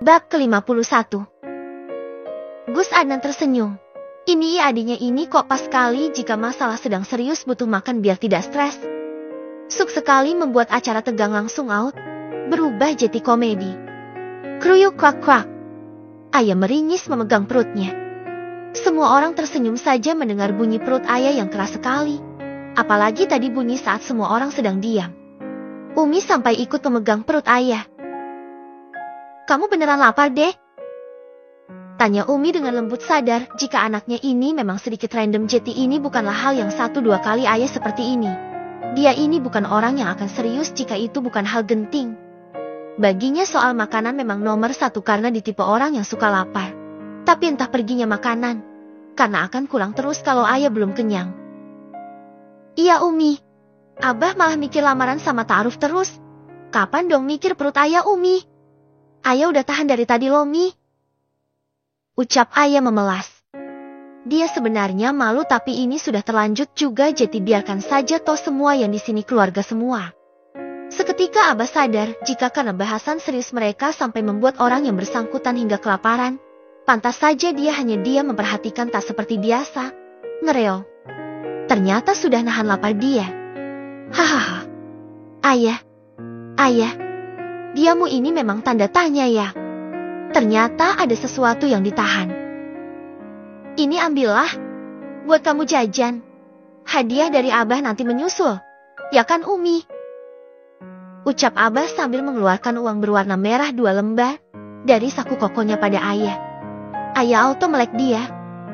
Bab ke-51. Gus Adnan tersenyum. Ini adiknya ini kok pas sekali jika masalah sedang serius butuh makan biar tidak stres. Suk sekali membuat acara tegang langsung out, berubah jadi komedi. Kruyuk krak-krak. Ayah meringis memegang perutnya. Semua orang tersenyum saja mendengar bunyi perut ayah yang keras sekali. Apalagi tadi bunyi saat semua orang sedang diam. Umi sampai ikut memegang perut ayah. Kamu beneran lapar, Dek? Tanya Umi dengan lembut, sadar jika anaknya ini memang sedikit random. Jadi ini bukanlah hal yang 1-2 kali ayah seperti ini. Dia ini bukan orang yang akan serius jika itu bukan hal genting. Baginya soal makanan memang nomor 1 karena ditipe orang yang suka lapar. Tapi entah perginya makanan, karena akan kurang terus kalau ayah belum kenyang. Iya Umi, Abah malah mikir lamaran sama ta'aruf terus. Kapan dong mikir perut ayah Umi? Ayah udah tahan dari tadi loh Mi. Ucap ayah memelas. Dia sebenarnya malu tapi ini sudah terlanjut juga jadi biarkan saja toh semua yang di sini keluarga semua. Seketika Abah sadar jika karena bahasan serius mereka sampai membuat orang yang bersangkutan hingga kelaparan. Pantas saja dia hanya diam memperhatikan tak seperti biasa. Ngereol. Ternyata sudah nahan lapar dia. Hahaha. Ayah. Diamu ini memang tanda tanya ya. Ternyata ada sesuatu yang ditahan. Ini ambillah. Buat kamu jajan. Hadiah dari Abah nanti menyusul. Ya kan Umi? Ucap Abah sambil mengeluarkan uang berwarna merah 2 lembar dari saku kokonya pada ayah. Ayah auto melek dia.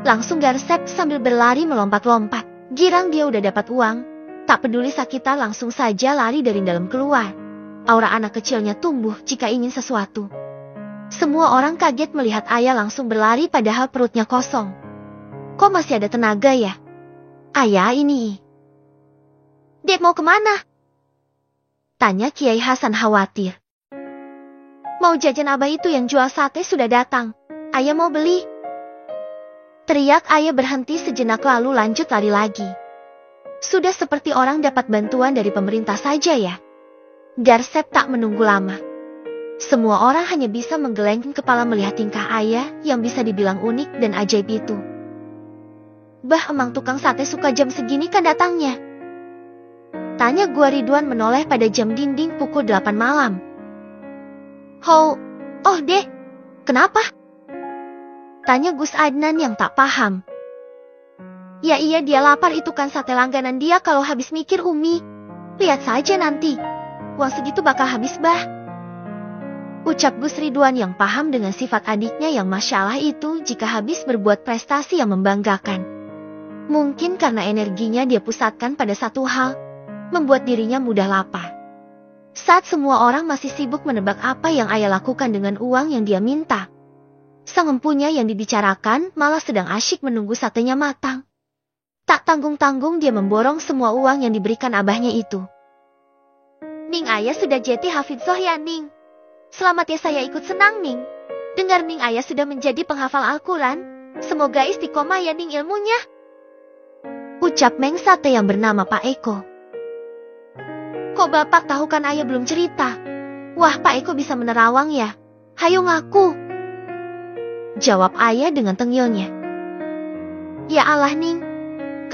Langsung garsep sambil berlari melompat-lompat. Girang dia udah dapat uang. Tak peduli sakitan langsung saja lari dari dalam keluar. Aura anak kecilnya tumbuh jika ingin sesuatu. Semua orang kaget melihat ayah langsung berlari padahal perutnya kosong. Kok masih ada tenaga ya? Ayah ini. Dek mau kemana? Tanya Kiai Hasan khawatir. Mau jajan Abah itu yang jual sate sudah datang. Ayah mau beli. Teriak ayah berhenti sejenak lalu lanjut lari lagi. Sudah seperti orang dapat bantuan dari pemerintah saja ya. Garsep tak menunggu lama. Semua orang hanya bisa menggelengkan kepala melihat tingkah ayah yang bisa dibilang unik dan ajaib itu. Bah emang tukang sate suka jam segini kan datangnya? Tanya gua Ridwan menoleh pada jam dinding pukul 8 malam. Oh deh, kenapa? Tanya Gus Adnan yang tak paham. Ya iya dia lapar itu kan sate langganan dia kalau habis mikir Umi. Lihat saja nanti. Uang segitu bakal habis bah. Ucap Gus Ridwan yang paham dengan sifat adiknya yang masya Allah itu jika habis berbuat prestasi yang membanggakan. Mungkin karena energinya dia pusatkan pada satu hal, membuat dirinya mudah lapar. Saat semua orang masih sibuk menebak apa yang ayah lakukan dengan uang yang dia minta, sang empunya yang dibicarakan malah sedang asyik menunggu satenya matang. Tak tanggung-tanggung dia memborong semua uang yang diberikan abahnya itu. Ning ayah sudah jadi hafidzoh ya Ning. Selamat ya saya ikut senang Ning. Dengar Ning ayah sudah menjadi penghafal Al-Quran. Semoga istiqomah ya Ning ilmunya. Ucap Meng Sate yang bernama Pak Eko. Kok bapak tahu kan ayah belum cerita? Wah Pak Eko bisa menerawang ya. Hayo ngaku. Jawab ayah dengan tengilnya. Ya Allah Ning.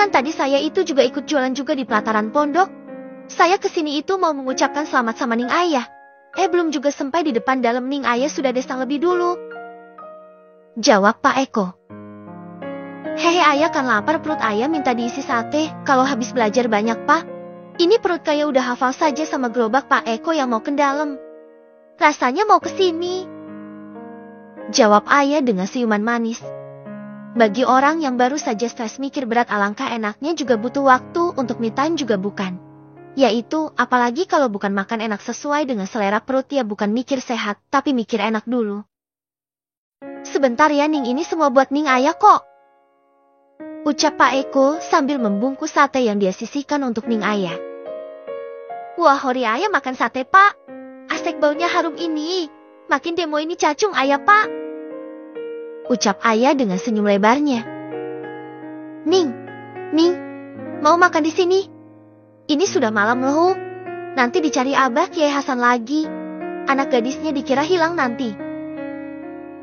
Kan tadi saya itu juga ikut jualan juga di pelataran pondok. Saya kesini itu mau mengucapkan selamat sama Ning ayah. Belum juga sampai di depan dalam Ning ayah sudah desang lebih dulu. Jawab Pak Eko. Hehe ayah kan lapar perut ayah minta diisi sate. Kalau habis belajar banyak Pak. Ini perut kayak udah hafal saja sama gerobak Pak Eko yang mau ke dalam. Rasanya mau kesini. Jawab ayah dengan siuman manis. Bagi orang yang baru saja stres mikir berat alangkah enaknya juga butuh waktu untuk me time juga bukan. Yaitu, apalagi kalau bukan makan enak sesuai dengan selera perut ya bukan mikir sehat, tapi mikir enak dulu. Sebentar ya Ning ini semua buat Ning ayah kok. Ucap Pak Eko sambil membungkus sate yang dia sisihkan untuk Ning ayah. Wah hori ayah makan sate Pak. Asik baunya harum ini. Makin demo ini cacung ayah Pak. Ucap ayah dengan senyum lebarnya. Ning, mau makan di sini? Ini sudah malam loh. Nanti dicari Abah Kiai Hasan lagi. Anak gadisnya dikira hilang nanti.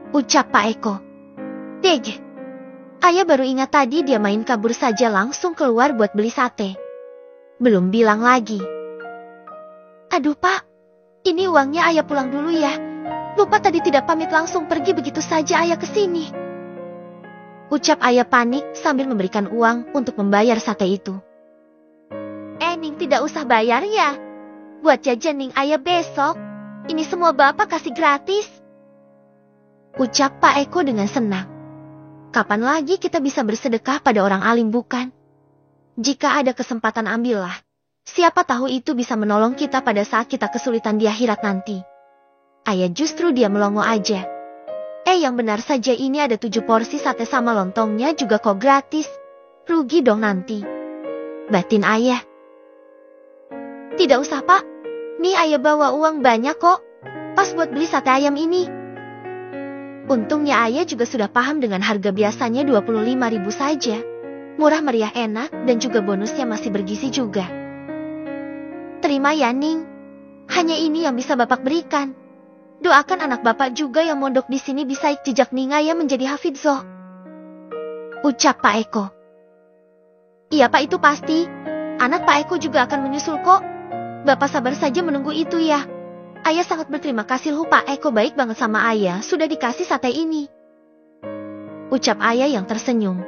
Ucap Pak Eko. Deg. Ayah baru ingat tadi dia main kabur saja langsung keluar buat beli sate. Belum bilang lagi. Aduh Pak, ini uangnya ayah pulang dulu ya. Lupa tadi tidak pamit langsung pergi begitu saja ayah kesini. Ucap ayah panik sambil memberikan uang untuk membayar sate itu. Ning tidak usah bayar ya. Buat jajan Ning ayah besok. Ini semua bapak kasih gratis. Ucap Pak Eko dengan senang. Kapan lagi kita bisa bersedekah pada orang alim bukan? Jika ada kesempatan ambillah. Siapa tahu itu bisa menolong kita pada saat kita kesulitan di akhirat nanti. Ayah justru dia melongo aja. Yang benar saja ini ada 7 porsi sate sama lontongnya juga kok gratis. Rugi dong nanti. Batin ayah. Tidak usah Pak. Nih ayah bawa uang banyak kok. Pas buat beli sate ayam ini. Untungnya ayah juga sudah paham dengan harga biasanya 25.000 saja. Murah meriah enak dan juga bonusnya masih bergizi juga. Terima ya Ning. Hanya ini yang bisa Bapak berikan. Doakan anak Bapak juga yang mondok di sini bisa jejak Ning ayah menjadi hafidzoh. Ucap Pak Eko. Iya Pak itu pasti. Anak Pak Eko juga akan menyusul kok. Bapak sabar saja menunggu itu ya. Ayah sangat berterima kasih Pak Eko baik banget sama ayah sudah dikasih sate ini. Ucap ayah yang tersenyum.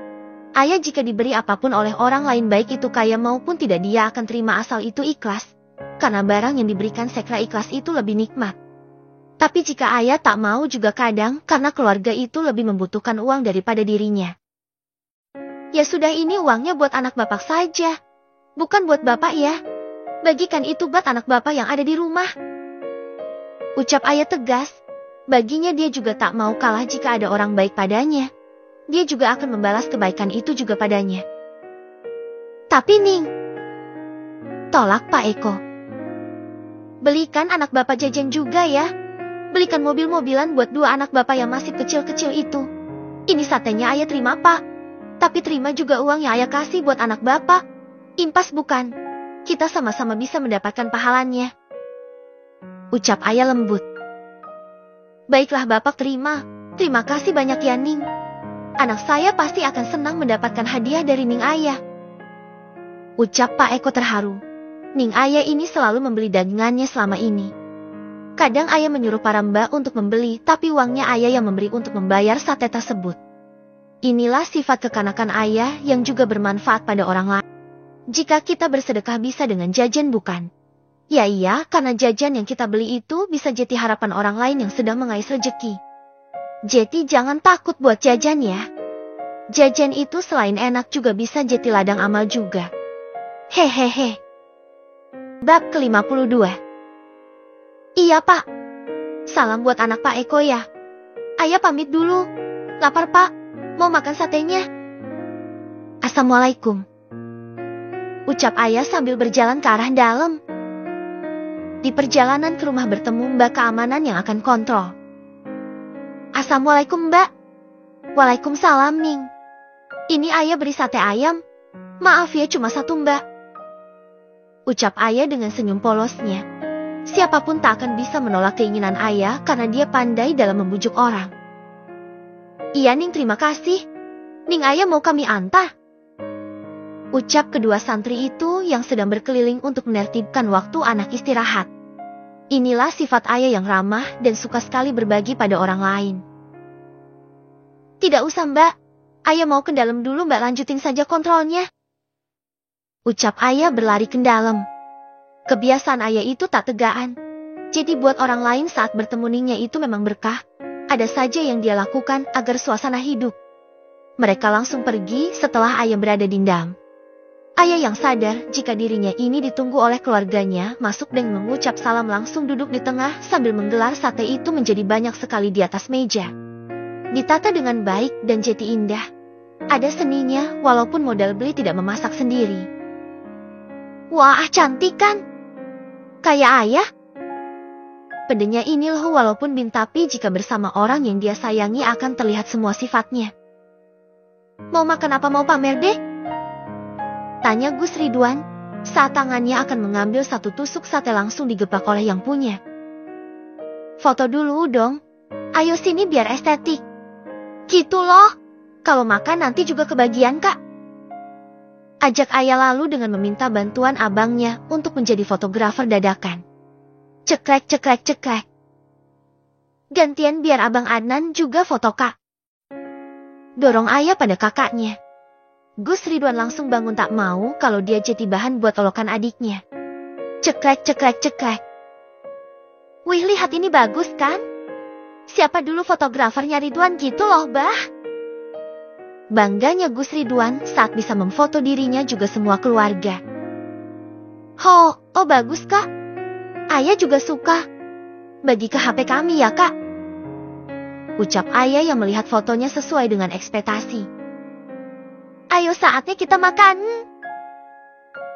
Ayah jika diberi apapun oleh orang lain baik itu kaya maupun tidak dia akan terima asal itu ikhlas. Karena barang yang diberikan sekra ikhlas itu lebih nikmat. Tapi jika ayah tak mau juga kadang karena keluarga itu lebih membutuhkan uang daripada dirinya. Ya sudah ini uangnya buat anak Bapak saja. Bukan buat Bapak ya. Bagikan itu buat anak Bapak yang ada di rumah. Ucap ayah tegas. Baginya dia juga tak mau kalah jika ada orang baik padanya. Dia juga akan membalas kebaikan itu juga padanya. Tapi Ning. Tolak Pak Eko. Belikan anak Bapak jajan juga ya. Belikan mobil-mobilan buat 2 anak Bapak yang masih kecil-kecil itu. Ini satenya ayah terima Pak. Tapi terima juga uang yang ayah kasih buat anak Bapak. Impas bukan? Kita sama-sama bisa mendapatkan pahalanya. Ucap ayah lembut. Baiklah Bapak terima. Terima kasih banyak ya Ning. Anak saya pasti akan senang mendapatkan hadiah dari Ning ayah. Ucap Pak Eko terharu. Ning ayah ini selalu membeli dagangannya selama ini. Kadang ayah menyuruh para mbak untuk membeli, tapi uangnya ayah yang memberi untuk membayar sate tersebut. Inilah sifat kekanakan ayah yang juga bermanfaat pada orang lain. Jika kita bersedekah bisa dengan jajan bukan? Ya iya, karena jajan yang kita beli itu bisa jadi harapan orang lain yang sedang mengais rezeki. Jadi jangan takut buat jajan ya. Jajan itu selain enak juga bisa jadi ladang amal juga. Hehehe. Bab ke-52. Iya Pak. Salam buat anak Pak Eko ya. Ayah pamit dulu. Lapar Pak. Mau makan satenya. Assalamualaikum. Ucap ayah sambil berjalan ke arah dalam. Di perjalanan ke rumah bertemu mbak keamanan yang akan kontrol. Assalamualaikum mbak. Waalaikumsalam Ning. Ini ayah beri sate ayam. Maaf ya cuma 1 mbak. Ucap ayah dengan senyum polosnya. Siapapun tak akan bisa menolak keinginan ayah karena dia pandai dalam membujuk orang. Iya Ning terima kasih. Ning ayah mau kami antar. Ucap kedua santri itu yang sedang berkeliling untuk menertibkan waktu anak istirahat. Inilah sifat ayah yang ramah dan suka sekali berbagi pada orang lain. Tidak usah mbak. Ayah mau ke dalam dulu mbak lanjutin saja kontrolnya. Ucap ayah berlari ke dalam. Kebiasaan ayah itu tak tegaan. Jadi buat orang lain saat bertemu Ningnya itu memang berkah. Ada saja yang dia lakukan agar suasana hidup. Mereka langsung pergi setelah ayah berada di dam. Ayah yang sadar jika dirinya ini ditunggu oleh keluarganya masuk dan mengucap salam langsung duduk di tengah sambil menggelar sate itu menjadi banyak sekali di atas meja. Ditata dengan baik dan jadi indah. Ada seninya walaupun modal beli tidak memasak sendiri. Wah cantik kan? Kayak ayah? Pedenya ini loh walaupun bin tapi jika bersama orang yang dia sayangi akan terlihat semua sifatnya. Mau makan apa mau pamer deh? Tanya Gus Ridwan, saat tangannya akan mengambil 1 tusuk sate langsung digepak oleh yang punya. Foto dulu dong, Ayo sini biar estetik. Gitu loh. Kalau makan nanti juga kebagian, Kak. Ajak ayah lalu dengan meminta bantuan abangnya untuk menjadi fotografer dadakan. Cekrek cekrek cekrek. Gantian biar abang Adnan juga foto, Kak. Dorong ayah pada kakaknya. Gus Ridwan langsung bangun tak mau kalau dia jadi bahan buat olokan adiknya. Cekrek cekrek cekrek. Wih, lihat ini bagus kan? Siapa dulu fotografernya Ridwan gitu loh, Bah. Bangganya Gus Ridwan saat bisa memfoto dirinya juga semua keluarga. Oh bagus, Kak. Ayah juga suka. Bagi ke HP kami ya, Kak. Ucap ayah yang melihat fotonya sesuai dengan ekspektasi. Ayo saatnya kita makan.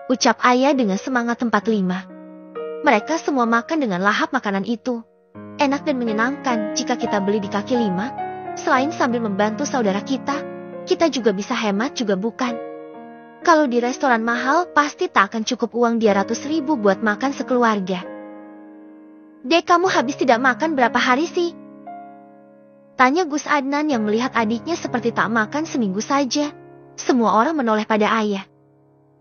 Ucap ayah dengan semangat 45. Mereka semua makan dengan lahap makanan itu. Enak dan menyenangkan jika kita beli di kaki lima. Selain sambil membantu saudara kita juga bisa hemat juga bukan. Kalau di restoran mahal pasti tak akan cukup uang 200.000 buat makan sekeluarga. Dek, kamu habis tidak makan berapa hari sih? Tanya Gus Adnan yang melihat adiknya seperti tak makan seminggu saja. Semua orang menoleh pada ayah.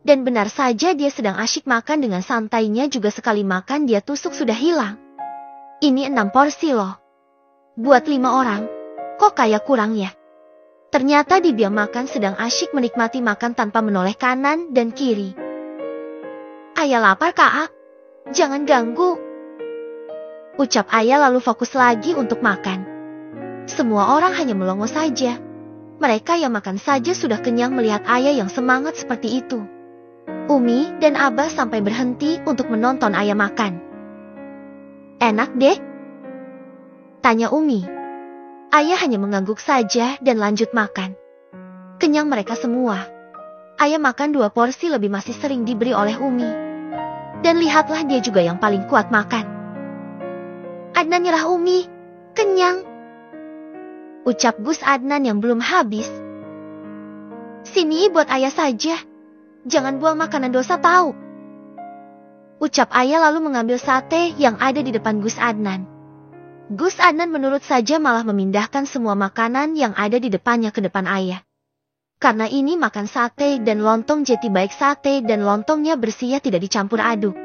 Dan benar saja dia sedang asyik makan dengan santainya juga sekali makan dia tusuk sudah hilang. Ini 6 porsi loh. Buat 5 orang, kok kayak kurang ya? Ternyata dia makan sedang asyik menikmati makan tanpa menoleh kanan dan kiri. Ayah lapar, Kak. Jangan ganggu. Ucap ayah lalu fokus lagi untuk makan. Semua orang hanya melongo saja. Mereka yang makan saja sudah kenyang melihat ayah yang semangat seperti itu. Umi dan Abah sampai berhenti untuk menonton ayah makan. Enak deh? Tanya Umi. Ayah hanya mengangguk saja dan lanjut makan. Kenyang mereka semua. Ayah makan 2 porsi lebih masih sering diberi oleh Umi. Dan lihatlah dia juga yang paling kuat makan. Adnan nyerah Umi. Kenyang. Ucap Gus Adnan yang belum habis. Sini buat ayah saja. Jangan buang makanan dosa tahu. Ucap ayah lalu mengambil sate yang ada di depan Gus Adnan. Gus Adnan menurut saja malah memindahkan semua makanan yang ada di depannya ke depan ayah. Karena ini makan sate dan lontong jadi baik sate dan lontongnya bersih ya tidak dicampur aduk.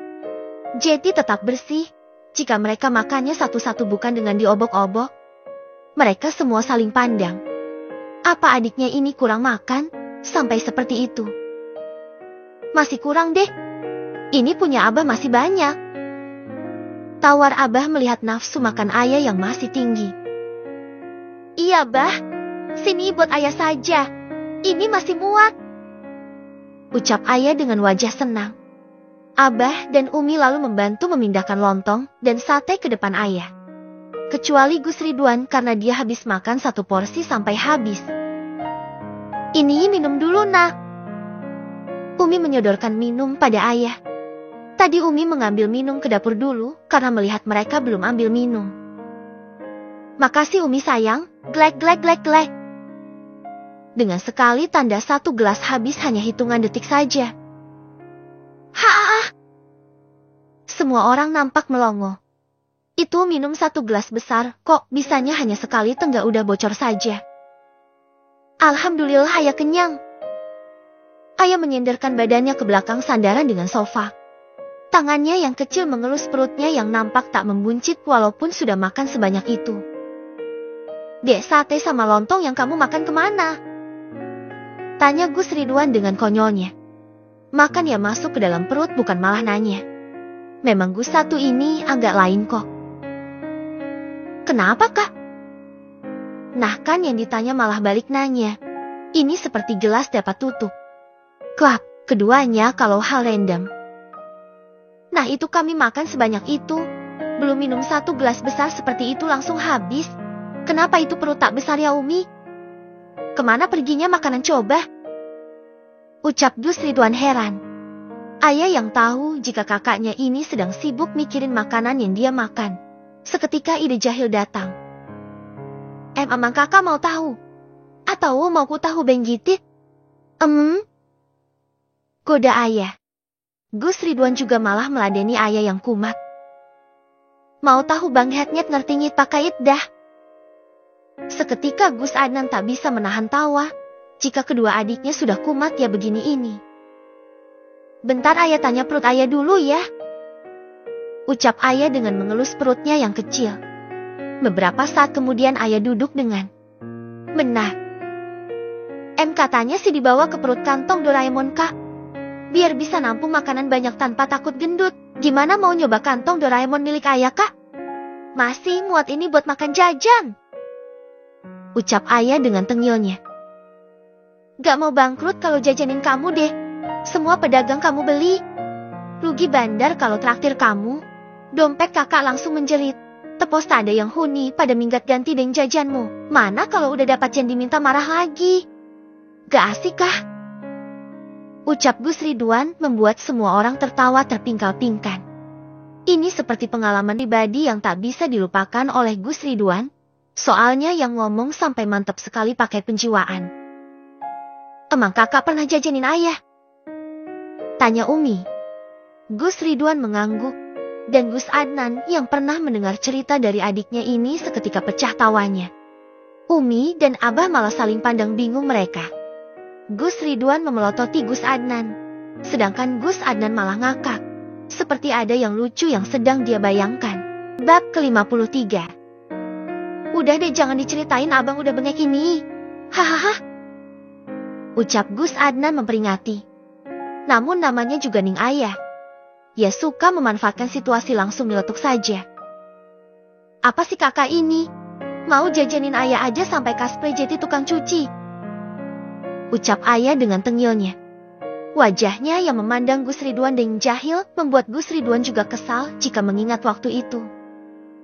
Jadi tetap bersih. Jika mereka makannya satu-satu bukan dengan diobok-obok. Mereka semua saling pandang. Apa adiknya ini kurang makan? Sampai seperti itu. Masih kurang deh. Ini punya Abah masih banyak. Tawar Abah melihat nafsu makan ayah yang masih tinggi. Iya, Bah. Sini buat ayah saja. Ini masih muat. Ucap ayah dengan wajah senang. Abah dan Umi lalu membantu memindahkan lontong dan sate ke depan ayah. Kecuali Gus Ridwan karena dia habis makan 1 porsi sampai habis. Ini minum dulu, Nak. Umi menyodorkan minum pada ayah. Tadi Umi mengambil minum ke dapur dulu karena melihat mereka belum ambil minum. Makasih Umi sayang, glek glek glek glek. Dengan sekali tanda 1 gelas habis hanya hitungan detik saja. Ha! Semua orang nampak melongo. Itu minum 1 gelas besar, kok bisanya hanya sekali tenggak udah bocor saja. Alhamdulillah ayah kenyang. Ayah menyenderkan badannya ke belakang sandaran dengan sofa. Tangannya yang kecil mengelus perutnya yang nampak tak membuncit walaupun sudah makan sebanyak itu. Dek, sate sama lontong yang kamu makan kemana? Tanya Gus Ridwan dengan konyolnya. Makan ya masuk ke dalam perut bukan malah nanya. Memang Gus satu ini agak lain kok. Kenapa, Kak? Nah kan yang ditanya malah balik nanya. Ini seperti gelas dapat tutup. Klak, keduanya kalau hal random. Nah itu kami makan sebanyak itu. Belum minum 1 gelas besar seperti itu langsung habis. Kenapa itu perut tak besar ya Umi? Kemana perginya makanan coba? Ucap Gus Ridwan heran. Ayah yang tahu jika kakaknya ini sedang sibuk mikirin makanan yang dia makan. Seketika ide jahil datang. Amang kakak mau tahu? Atau mau ku tahu benggitit? Goda ayah. Gus Ridwan juga malah meladeni ayah yang kumat. Mau tahu bang hetnyet ngerti nyit pakai dah. Seketika Gus Adnan tak bisa menahan tawa. Jika kedua adiknya sudah kumat ya begini ini. Bentar ayah tanya perut ayah dulu ya. Ucap ayah dengan mengelus perutnya yang kecil. Beberapa saat kemudian ayah duduk dengan benar. Katanya sih dibawa ke perut kantong Doraemon kak. Biar bisa nampung makanan banyak tanpa takut gendut. Gimana mau nyoba kantong Doraemon milik ayah kak? Masih muat ini buat makan jajan. Ucap ayah dengan tengilnya. Gak mau bangkrut kalau jajanin kamu deh. Semua pedagang kamu beli. Rugi bandar kalau traktir kamu. Dompet kakak langsung menjerit. Tepos tak ada yang huni pada minggat ganti deng jajanmu. Mana kalau udah dapat yang diminta marah lagi. Gak asik kah? Ucap Gus Ridwan membuat semua orang tertawa terpingkal-pingkan. Ini seperti pengalaman pribadi yang tak bisa dilupakan oleh Gus Ridwan. Soalnya yang ngomong sampai mantap sekali pakai penjiwaan. Emang kakak pernah jajanin ayah? Tanya Umi. Gus Ridwan mengangguk. Dan Gus Adnan yang pernah mendengar cerita dari adiknya ini seketika pecah tawanya. Umi dan Abah malah saling pandang bingung mereka. Gus Ridwan memelototi Gus Adnan. Sedangkan Gus Adnan malah ngakak. Seperti ada yang lucu yang sedang dia bayangkan. Bab ke-53. Udah deh jangan diceritain abang udah bengek ini. Hahaha. Ucap Gus Adnan memperingati. Namun namanya juga Ning Ayah. Ia suka memanfaatkan situasi langsung nyeletuk saja. Apa sih kakak ini? Mau jajanin ayah aja sampai cosplay jadi tukang cuci. Ucap ayah dengan tengilnya. Wajahnya yang memandang Gus Ridwan dengan jahil membuat Gus Ridwan juga kesal jika mengingat waktu itu.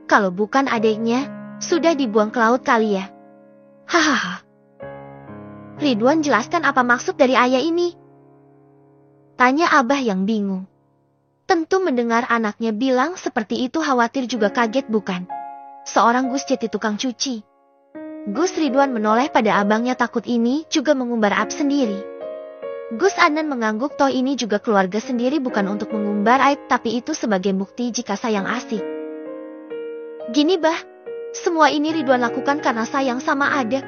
Kalau bukan adiknya, sudah dibuang ke laut kali ya. Hahaha. Ridwan jelaskan apa maksud dari ayah ini? Tanya Abah yang bingung. Tentu mendengar anaknya bilang seperti itu khawatir juga kaget bukan? Seorang Gus jadi tukang cuci. Gus Ridwan menoleh pada abangnya takut ini juga mengumbar aib sendiri. Gus Adnan mengangguk toh ini juga keluarga sendiri bukan untuk mengumbar aib tapi itu sebagai bukti jika sayang asik. Gini bah, semua ini Ridwan lakukan karena sayang sama adek.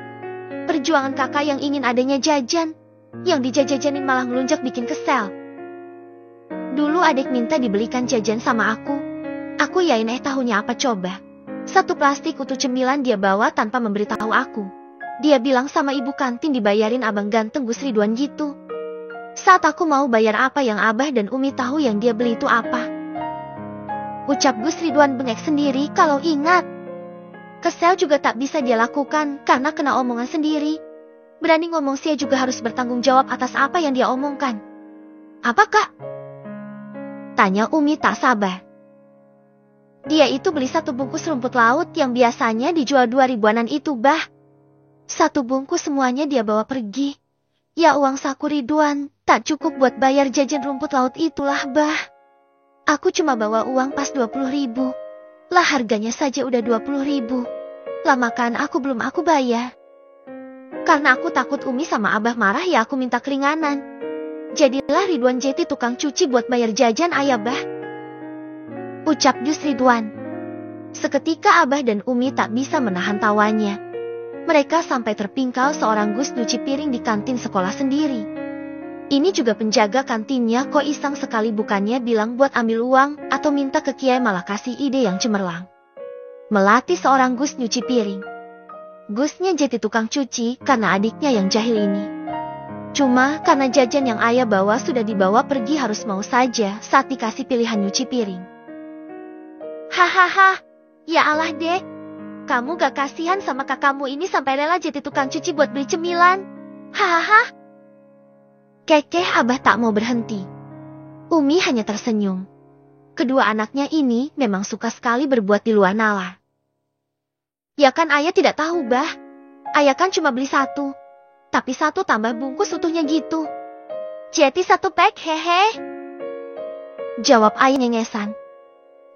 Perjuangan kakak yang ingin adanya jajan, yang dijajanin malah ngelunjak bikin kesel. Dulu adek minta dibelikan jajan sama aku yain tahunya apa coba. Satu plastik utuh cemilan dia bawa tanpa memberitahu aku. Dia bilang sama ibu kantin dibayarin abang ganteng Gus Ridwan gitu. Saat aku mau bayar apa yang Abah dan Umi tahu yang dia beli itu apa? Ucap Gus Ridwan bengek sendiri kalau ingat. Kesel juga tak bisa dia lakukan karena kena omongan sendiri. Berani ngomong sia juga harus bertanggung jawab atas apa yang dia omongkan. Apa kak? Tanya Umi tak sabar. Dia itu beli satu bungkus rumput laut yang biasanya dijual 2 ribuanan itu bah. Satu bungkus semuanya dia bawa pergi. Ya uang saku Ridwan tak cukup buat bayar jajan rumput laut itulah bah. Aku cuma bawa uang pas 20 ribu. Lah harganya saja udah 20 ribu. Lah makan aku belum aku bayar. Karena aku takut Umi sama Abah marah ya aku minta keringanan. Jadilah Ridwan jadi tukang cuci buat bayar jajan ayah bah. Ucap Gus Ridwan. Seketika Abah dan Umi tak bisa menahan tawanya. Mereka sampai terpingkal seorang Gus nyuci piring di kantin sekolah sendiri. Ini juga penjaga kantinnya kok iseng sekali bukannya bilang buat ambil uang atau minta ke Kiai malah kasih ide yang cemerlang. Melatih seorang Gus nyuci piring. Gusnya jadi tukang cuci karena adiknya yang jahil ini. Cuma karena jajan yang ayah bawa sudah dibawa pergi harus mau saja saat dikasih pilihan nyuci piring. Hahaha, ya Allah dek. Kamu gak kasihan sama kakakmu ini sampai rela jadi tukang cuci buat beli cemilan. Hahaha. Kekeh Abah tak mau berhenti. Umi hanya tersenyum. Kedua anaknya ini memang suka sekali berbuat di luar nalar. Ya kan ayah tidak tahu bah. Ayah kan cuma beli satu. Tapi satu tambah bungkus utuhnya gitu. Jadi satu pack hehe. Jawab ayah nyengesan.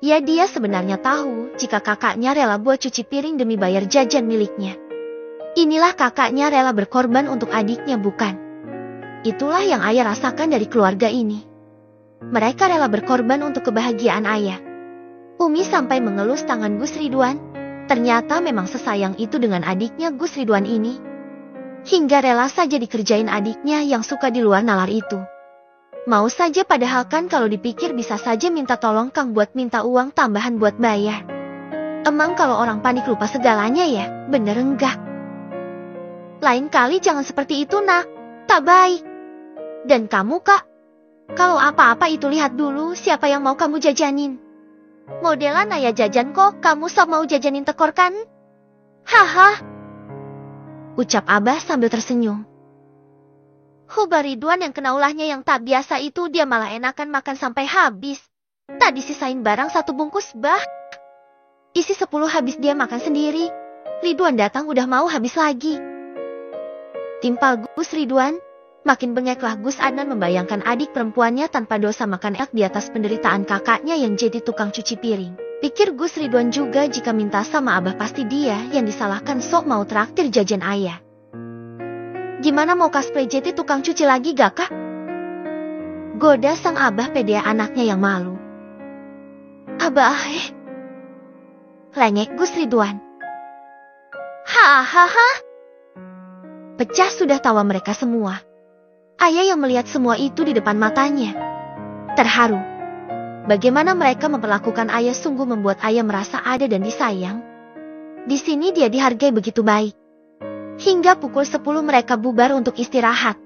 Ya dia sebenarnya tahu jika kakaknya rela buat cuci piring demi bayar jajan miliknya. Inilah kakaknya rela berkorban untuk adiknya bukan? Itulah yang ayah rasakan dari keluarga ini. Mereka rela berkorban untuk kebahagiaan ayah. Umi sampai mengelus tangan Gus Ridwan, Ternyata memang sesayang itu dengan adiknya Gus Ridwan ini. Hingga rela saja dikerjain adiknya yang suka di luar nalar itu. Mau saja padahal kan kalau dipikir bisa saja minta tolong Kang buat minta uang tambahan buat bayar. Emang kalau orang panik lupa segalanya ya, bener enggak? Lain kali jangan seperti itu nak, tak baik. Dan kamu kak, kalau apa-apa itu lihat dulu siapa yang mau kamu jajanin. Modelan Naya jajan kok, kamu sok mau jajanin tekor kan? Haha. Ucap Abah sambil tersenyum. Hubar Ridwan yang kena ulahnya yang tak biasa itu dia malah enakan makan sampai habis. Tak disisain barang satu bungkus bah. Isi 10 habis dia makan sendiri. Ridwan datang udah mau habis lagi. Timpal Gus Ridwan. Makin bengeklah Gus Adnan membayangkan adik perempuannya tanpa dosa makan enak di atas penderitaan kakaknya yang jadi tukang cuci piring. Pikir Gus Ridwan juga jika minta sama Abah pasti dia yang disalahkan sok mau traktir jajan ayah. Gimana mau cosplay jadi tukang cuci lagi gak kak? Goda sang Abah pede anaknya yang malu. Abah lengek Gus Ridwan. Hahaha. Pecah sudah tawa mereka semua. Ayah yang melihat semua itu di depan matanya. Terharu. Bagaimana mereka memperlakukan ayah sungguh membuat ayah merasa ada dan disayang. Di sini dia dihargai begitu baik. Hingga pukul 10 mereka bubar untuk istirahat.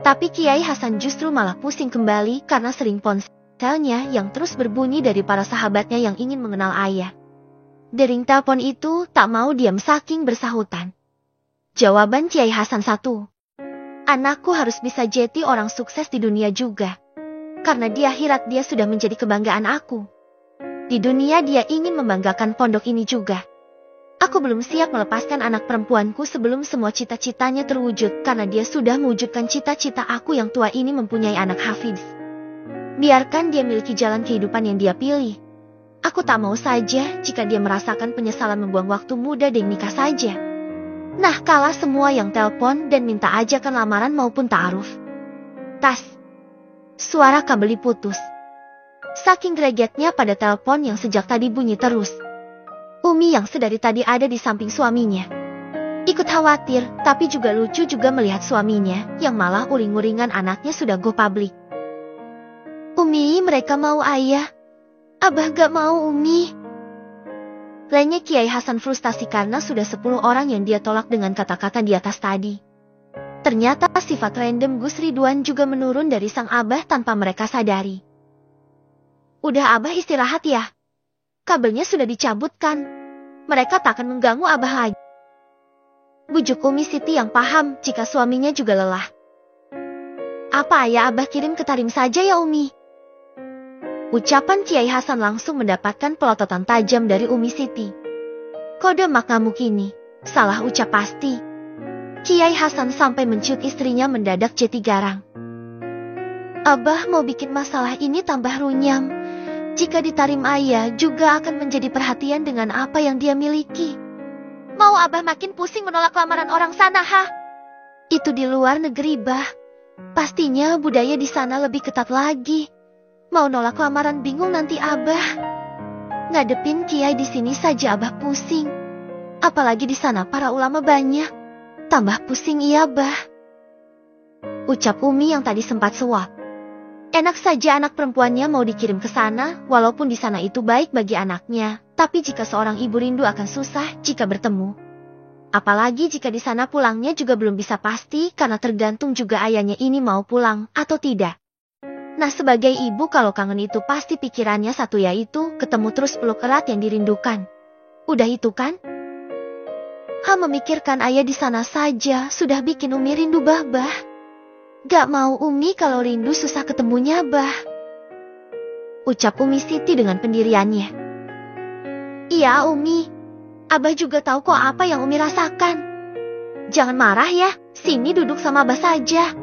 Tapi Kiai Hasan justru malah pusing kembali karena sering ponselnya yang terus berbunyi dari para sahabatnya yang ingin mengenal ayah. Dering telepon itu tak mau diam saking bersahutan. Jawaban Kiai Hasan satu. Anakku harus bisa jadi orang sukses di dunia juga. Karena di akhirat dia sudah menjadi kebanggaan aku. Di dunia dia ingin membanggakan pondok ini juga. Aku belum siap melepaskan anak perempuanku sebelum semua cita-citanya terwujud karena dia sudah mewujudkan cita-cita aku yang tua ini mempunyai anak hafiz. Biarkan dia miliki jalan kehidupan yang dia pilih. Aku tak mau saja jika dia merasakan penyesalan membuang waktu muda dan nikah saja. Nah kalah semua yang telpon dan minta ajakan lamaran maupun ta'aruf. Tas. Suara kabel putus. Saking gregetnya pada telpon yang sejak tadi bunyi terus. Umi yang sedari tadi ada di samping suaminya. Ikut khawatir tapi juga lucu juga melihat suaminya yang malah uring-uringan anaknya sudah go public. Umi mereka mau ayah. Abah gak mau Umi. Lainnya Kiai Hasan frustasi karena sudah 10 orang yang dia tolak dengan kata-kata di atas tadi. Ternyata sifat random Gus Ridwan juga menurun dari sang Abah tanpa mereka sadari. Udah Abah istirahat ya? Kabelnya sudah dicabut kan? Mereka tak akan mengganggu Abah lagi. Bujuk Umi Siti yang paham jika suaminya juga lelah. Apa ayah Abah kirim ke Tarim saja ya Umi? Ucapan Kiai Hasan langsung mendapatkan pelototan tajam dari Umi Siti. Kode mak ngamuk ini, salah ucap pasti. Kiai Hasan sampai menciut istrinya mendadak jadi garang. Abah mau bikin masalah ini tambah runyam. Jika ditarim ayah juga akan menjadi perhatian dengan apa yang dia miliki. Mau Abah makin pusing menolak lamaran orang sana ha? Itu di luar negeri bah. Pastinya budaya di sana lebih ketat lagi. Mau nolak lamaran bingung nanti Abah. Ngadepin Kiai di sini saja Abah pusing. Apalagi di sana para ulama banyak. Tambah pusing iya Bah. Ucap Umi yang tadi sempat suap. Enak saja anak perempuannya mau dikirim ke sana, walaupun di sana itu baik bagi anaknya. Tapi jika seorang ibu rindu akan susah jika bertemu. Apalagi jika di sana pulangnya juga belum bisa pasti karena tergantung juga ayahnya ini mau pulang atau tidak. Nah sebagai ibu kalau kangen itu pasti pikirannya satu yaitu ketemu terus peluk erat yang dirindukan. Udah itu kan? Memikirkan ayah di sana saja sudah bikin Umi rindu bah. Gak mau Umi kalau rindu susah ketemunya bah. Ucap Umi Siti dengan pendiriannya. Iya Umi. Abah juga tahu kok apa yang Umi rasakan. Jangan marah ya, sini duduk sama Abah saja.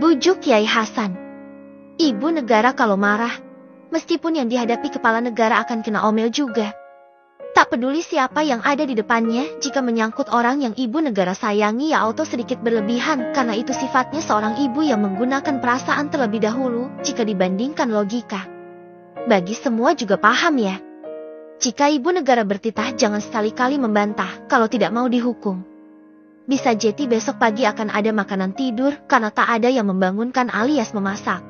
Bujuk Kiai Hasan. Ibu negara kalau marah, meskipun yang dihadapi kepala negara akan kena omel juga. Tak peduli siapa yang ada di depannya, jika menyangkut orang yang ibu negara sayangi ya auto sedikit berlebihan, karena itu sifatnya seorang ibu yang menggunakan perasaan terlebih dahulu, jika dibandingkan logika. Bagi semua juga paham ya. Jika ibu negara bertitah, jangan sekali-kali membantah kalau tidak mau dihukum. Bisa jadi besok pagi akan ada makanan tidur karena tak ada yang membangunkan alias memasak.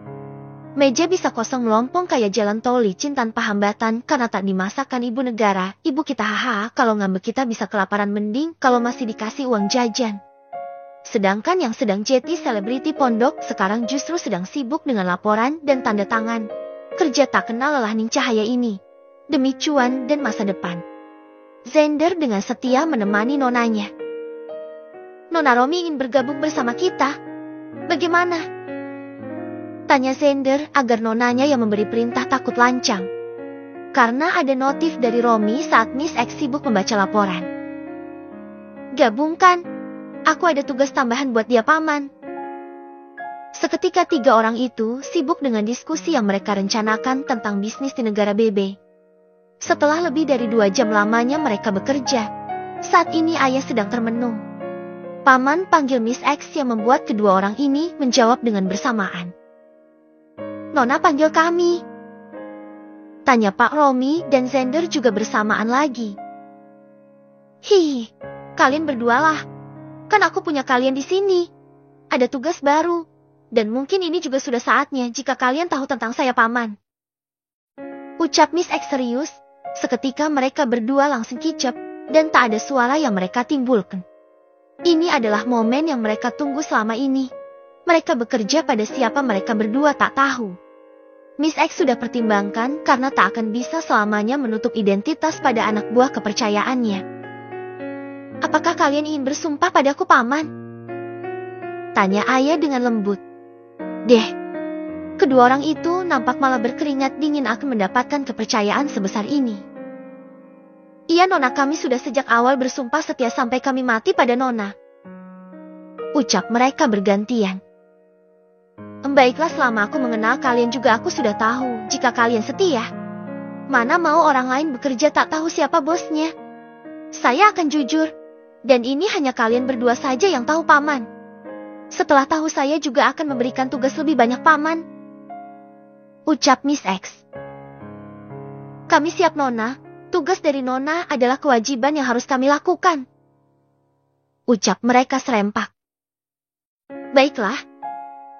Meja bisa kosong melompong kayak jalan tol licin tanpa hambatan karena tak dimasakkan ibu negara. Ibu kita haha, kalau ngambek kita bisa kelaparan, mending kalau masih dikasih uang jajan. Sedangkan yang sedang jadi selebriti pondok sekarang justru sedang sibuk dengan laporan dan tanda tangan. Kerja tak kenal lelah ning cahaya ini. Demi cuan dan masa depan. Zender dengan setia menemani nonanya. Nona Romi ingin bergabung bersama kita. Bagaimana? Tanya Zender agar nonanya yang memberi perintah takut lancang. Karena ada notif dari Romi saat Miss X sibuk membaca laporan. Gabungkan. Aku ada tugas tambahan buat dia, Paman. Seketika 3 orang itu sibuk dengan diskusi yang mereka rencanakan tentang bisnis di negara BB. Setelah lebih dari 2 jam lamanya mereka bekerja, saat ini ayah sedang termenung. Paman panggil Miss X yang membuat kedua orang ini menjawab dengan bersamaan. Nona panggil kami. Tanya Pak Romi dan Zender juga bersamaan lagi. Hihi, kalian berdualah. Kan aku punya kalian di sini. Ada tugas baru. Dan mungkin ini juga sudah saatnya jika kalian tahu tentang saya, Paman. Ucap Miss X serius. Seketika mereka berdua langsung kicap dan tak ada suara yang mereka timbulkan. Ini adalah momen yang mereka tunggu selama ini. Mereka bekerja pada siapa mereka berdua tak tahu. Miss X sudah pertimbangkan karena tak akan bisa selamanya menutup identitas pada anak buah kepercayaannya. Apakah kalian ingin bersumpah padaku, Paman? Tanya ayah dengan lembut. Kedua orang itu nampak malah berkeringat dingin akan mendapatkan kepercayaan sebesar ini. Iya, Nona, kami sudah sejak awal bersumpah setia sampai kami mati pada Nona. Ucap mereka bergantian. Baiklah, selama aku mengenal kalian juga aku sudah tahu jika kalian setia. Mana mau orang lain bekerja tak tahu siapa bosnya. Saya akan jujur, dan ini hanya kalian berdua saja yang tahu, Paman. Setelah tahu saya juga akan memberikan tugas lebih banyak, Paman. Ucap Miss X. Kami siap, Nona. Tugas dari Nona adalah kewajiban yang harus kami lakukan. Ucap mereka serempak. Baiklah.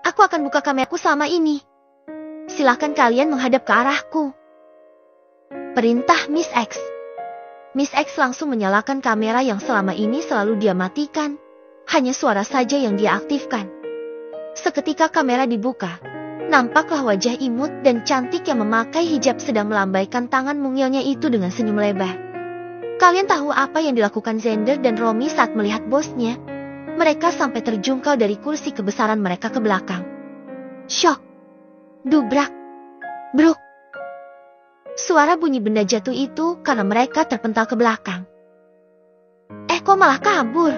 Aku akan buka kameraku selama ini. Silahkan kalian menghadap ke arahku. Perintah Miss X. Miss X langsung menyalakan kamera yang selama ini selalu dia matikan. Hanya suara saja yang dia aktifkan. Seketika kamera dibuka. Nampaklah wajah imut dan cantik yang memakai hijab sedang melambaikan tangan mungilnya itu dengan senyum lebar. Kalian tahu apa yang dilakukan Zender dan Romi saat melihat bosnya? Mereka sampai terjungkal dari kursi kebesaran mereka ke belakang. Syok. Dubrak. Bruk. Suara bunyi benda jatuh itu karena mereka terpental ke belakang. Kok malah kabur?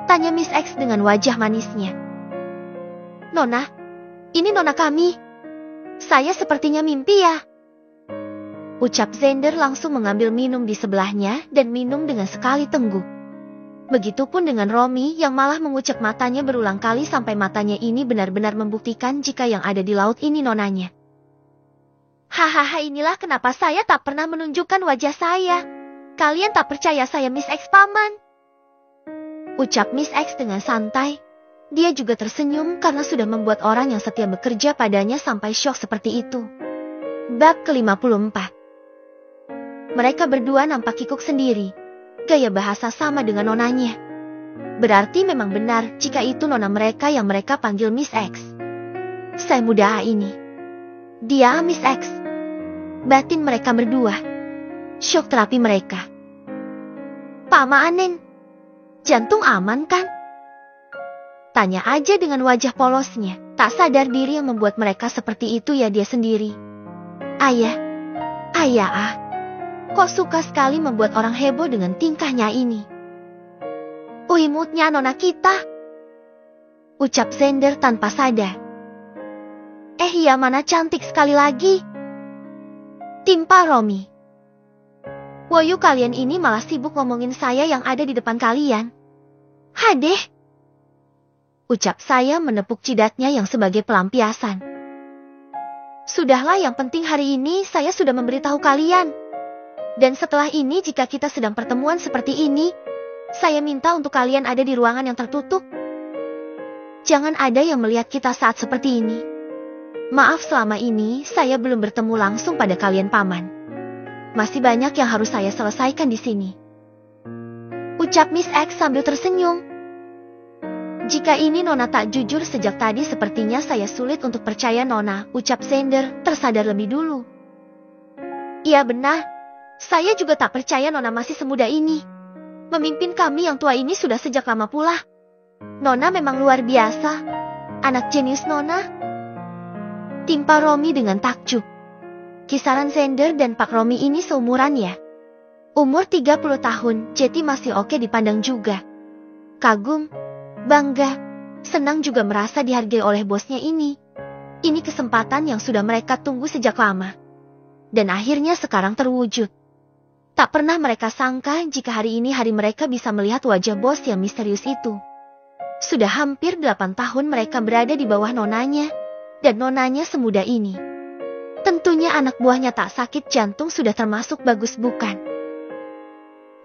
Tanya Miss X dengan wajah manisnya. Nona. Ini Nona kami. Saya sepertinya mimpi ya. Ucap Zender langsung mengambil minum di sebelahnya dan minum dengan sekali tengguh. Begitupun dengan Romi yang malah mengucek matanya berulang kali sampai matanya ini benar-benar membuktikan jika yang ada di laut ini nonanya. Hahaha, inilah kenapa saya tak pernah menunjukkan wajah saya. Kalian tak percaya saya Miss X, Paman. Ucap Miss X dengan santai. Dia juga tersenyum karena sudah membuat orang yang setia bekerja padanya sampai syok seperti itu. Bab ke-54. Mereka berdua nampak kikuk sendiri. Gaya bahasa sama dengan nonanya. Berarti memang benar jika itu nona mereka yang mereka panggil Miss X. Saya muda ini. Dia Miss X. Batin mereka berdua. Syok terapi mereka. Pamaanen. Jantung aman kan? Tanya aja dengan wajah polosnya. Tak sadar diri yang membuat mereka seperti itu ya dia sendiri. Ayah. Kok suka sekali membuat orang heboh dengan tingkahnya ini. Imutnya nona kita. Ucap Zender tanpa sadar. Iya, mana cantik sekali lagi. Timpa Romi. Woyu, kalian ini malah sibuk ngomongin saya yang ada di depan kalian. Hadeh. Ucap saya menepuk jidatnya yang sebagai pelampiasan. Sudahlah, yang penting hari ini saya sudah memberitahu kalian. Dan setelah ini jika kita sedang pertemuan seperti ini, saya minta untuk kalian ada di ruangan yang tertutup. Jangan ada yang melihat kita saat seperti ini. Maaf selama ini saya belum bertemu langsung pada kalian paman. Masih banyak yang harus saya selesaikan di sini. Ucap Miss X sambil tersenyum. Jika ini Nona tak jujur sejak tadi sepertinya saya sulit untuk percaya Nona, ucap Xander tersadar lebih dulu. Iya benar, saya juga tak percaya Nona masih semuda ini. Memimpin kami yang tua ini sudah sejak lama pula. Nona memang luar biasa. Anak jenius Nona. Timpa Romi dengan takjub. Kisaran Xander dan Pak Romi ini seumuran ya. Umur 30 tahun, jadi masih oke dipandang juga. Kagum, bangga, senang juga merasa dihargai oleh bosnya ini. Ini kesempatan yang sudah mereka tunggu sejak lama. Dan akhirnya sekarang terwujud. Tak pernah mereka sangka jika hari ini hari mereka bisa melihat wajah bos yang misterius itu. Sudah hampir 8 tahun mereka berada di bawah nonanya, dan nonanya semuda ini. Tentunya anak buahnya tak sakit jantung sudah termasuk bagus bukan?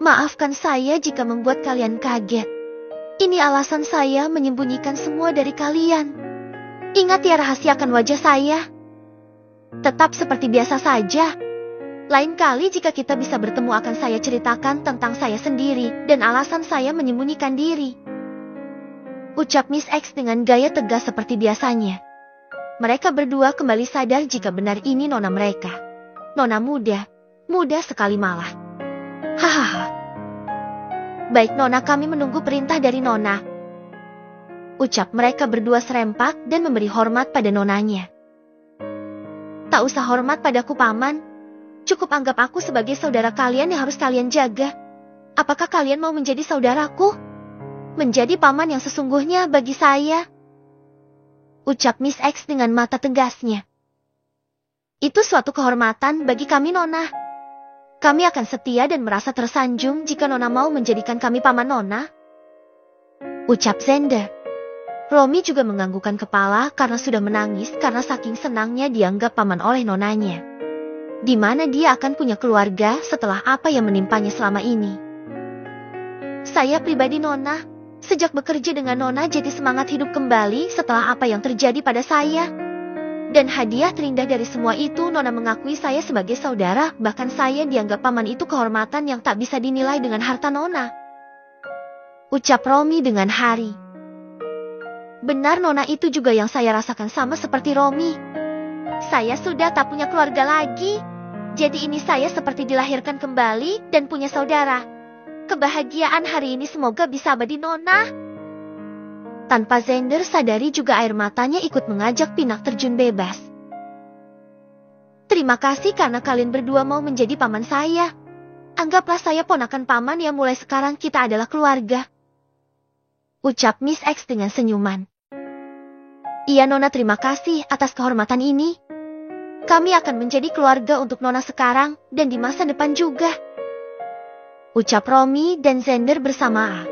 Maafkan saya jika membuat kalian kaget. Ini alasan saya menyembunyikan semua dari kalian. Ingat ya rahasiakan wajah saya. Tetap seperti biasa saja. Lain kali jika kita bisa bertemu akan saya ceritakan tentang saya sendiri dan alasan saya menyembunyikan diri. Ucap Miss X dengan gaya tegas seperti biasanya. Mereka berdua kembali sadar jika benar ini nona mereka. Nona muda sekali malah. Hahaha. Baik nona, kami menunggu perintah dari nona. Ucap mereka berdua serempak dan memberi hormat pada nonanya. Tak usah hormat padaku paman. Cukup anggap aku sebagai saudara kalian yang harus kalian jaga. Apakah kalian mau menjadi saudaraku? Menjadi paman yang sesungguhnya bagi saya. Ucap Miss X dengan mata tegasnya. Itu suatu kehormatan bagi kami nona. Kami akan setia dan merasa tersanjung jika nona mau menjadikan kami paman nona. Ucap Xander. Romi juga menganggukkan kepala karena sudah menangis karena saking senangnya dianggap paman oleh nonanya. Di mana dia akan punya keluarga setelah apa yang menimpanya selama ini. Saya pribadi nona. Sejak bekerja dengan nona jadi semangat hidup kembali setelah apa yang terjadi pada saya. Dan hadiah terindah dari semua itu nona mengakui saya sebagai saudara, bahkan saya dianggap paman itu kehormatan yang tak bisa dinilai dengan harta nona. Ucap Romi dengan hari. Benar nona, itu juga yang saya rasakan sama seperti Romi. Saya sudah tak punya keluarga lagi. Jadi ini saya seperti dilahirkan kembali dan punya saudara. Kebahagiaan hari ini semoga bisa abadi nona. Tanpa Xander sadari juga air matanya ikut mengajak Pinak terjun bebas. Terima kasih karena kalian berdua mau menjadi paman saya. Anggaplah saya ponakan paman yang mulai sekarang kita adalah keluarga. Ucap Miss X dengan senyuman. Iya nona, terima kasih atas kehormatan ini. Kami akan menjadi keluarga untuk nona sekarang dan di masa depan juga. Ucap Romi dan Xander bersamaan.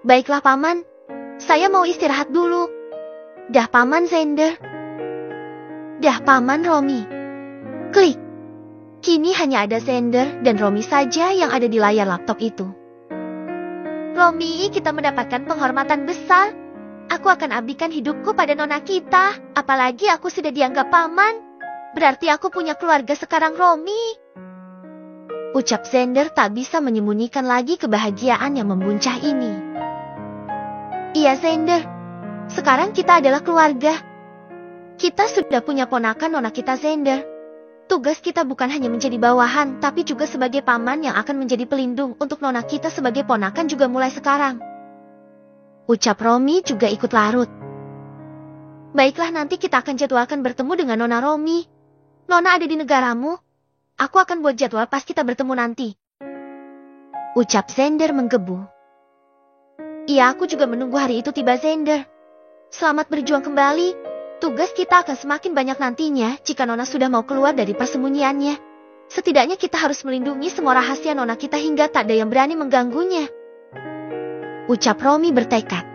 Baiklah paman, saya mau istirahat dulu. Dah paman Xander. Dah paman Romi. Klik. Kini hanya ada Xander dan Romi saja yang ada di layar laptop itu. Romi, kita mendapatkan penghormatan besar. Aku akan abdikan hidupku pada nona kita. Apalagi aku sudah dianggap paman. Berarti aku punya keluarga sekarang Romi. Ucap Xander tak bisa menyembunyikan lagi kebahagiaan yang membuncah ini. Iya Xander, sekarang kita adalah keluarga. Kita sudah punya ponakan nona kita Xander. Tugas kita bukan hanya menjadi bawahan, tapi juga sebagai paman yang akan menjadi pelindung untuk nona kita sebagai ponakan juga mulai sekarang. Ucap Romi juga ikut larut. Baiklah, nanti kita akan jadwalkan bertemu dengan nona Romi. Nona ada di negaramu. Aku akan buat jadwal pas kita bertemu nanti. Ucap Xander menggebu. Iya, aku juga menunggu hari itu tiba Xander. Selamat berjuang kembali. Tugas kita akan semakin banyak nantinya jika nona sudah mau keluar dari persembunyiannya. Setidaknya kita harus melindungi semua rahasia nona kita hingga tak ada yang berani mengganggunya. Ucap Romi bertekad.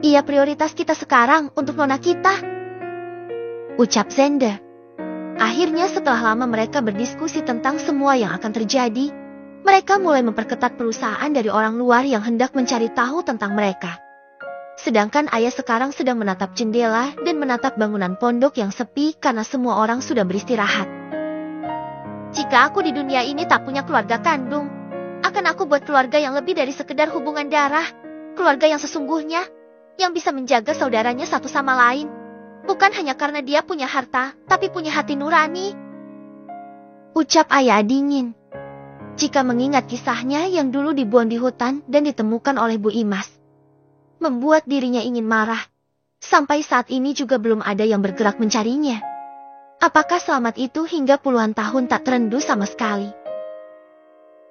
Iya, prioritas kita sekarang untuk nona kita. Ucap Xander. Akhirnya setelah lama mereka berdiskusi tentang semua yang akan terjadi, mereka mulai memperketat perusahaan dari orang luar yang hendak mencari tahu tentang mereka. Sedangkan ayah sekarang sedang menatap jendela dan menatap bangunan pondok yang sepi karena semua orang sudah beristirahat. Jika aku di dunia ini tak punya keluarga kandung, akan aku buat keluarga yang lebih dari sekedar hubungan darah. Keluarga yang sesungguhnya, yang bisa menjaga saudaranya satu sama lain. Bukan hanya karena dia punya harta, tapi punya hati nurani. Ucap ayah dingin. Jika mengingat kisahnya yang dulu dibuang di hutan dan ditemukan oleh Bu Imas, membuat dirinya ingin marah. Sampai saat ini juga belum ada yang bergerak mencarinya. Apakah selamat itu hingga puluhan tahun tak terendus sama sekali?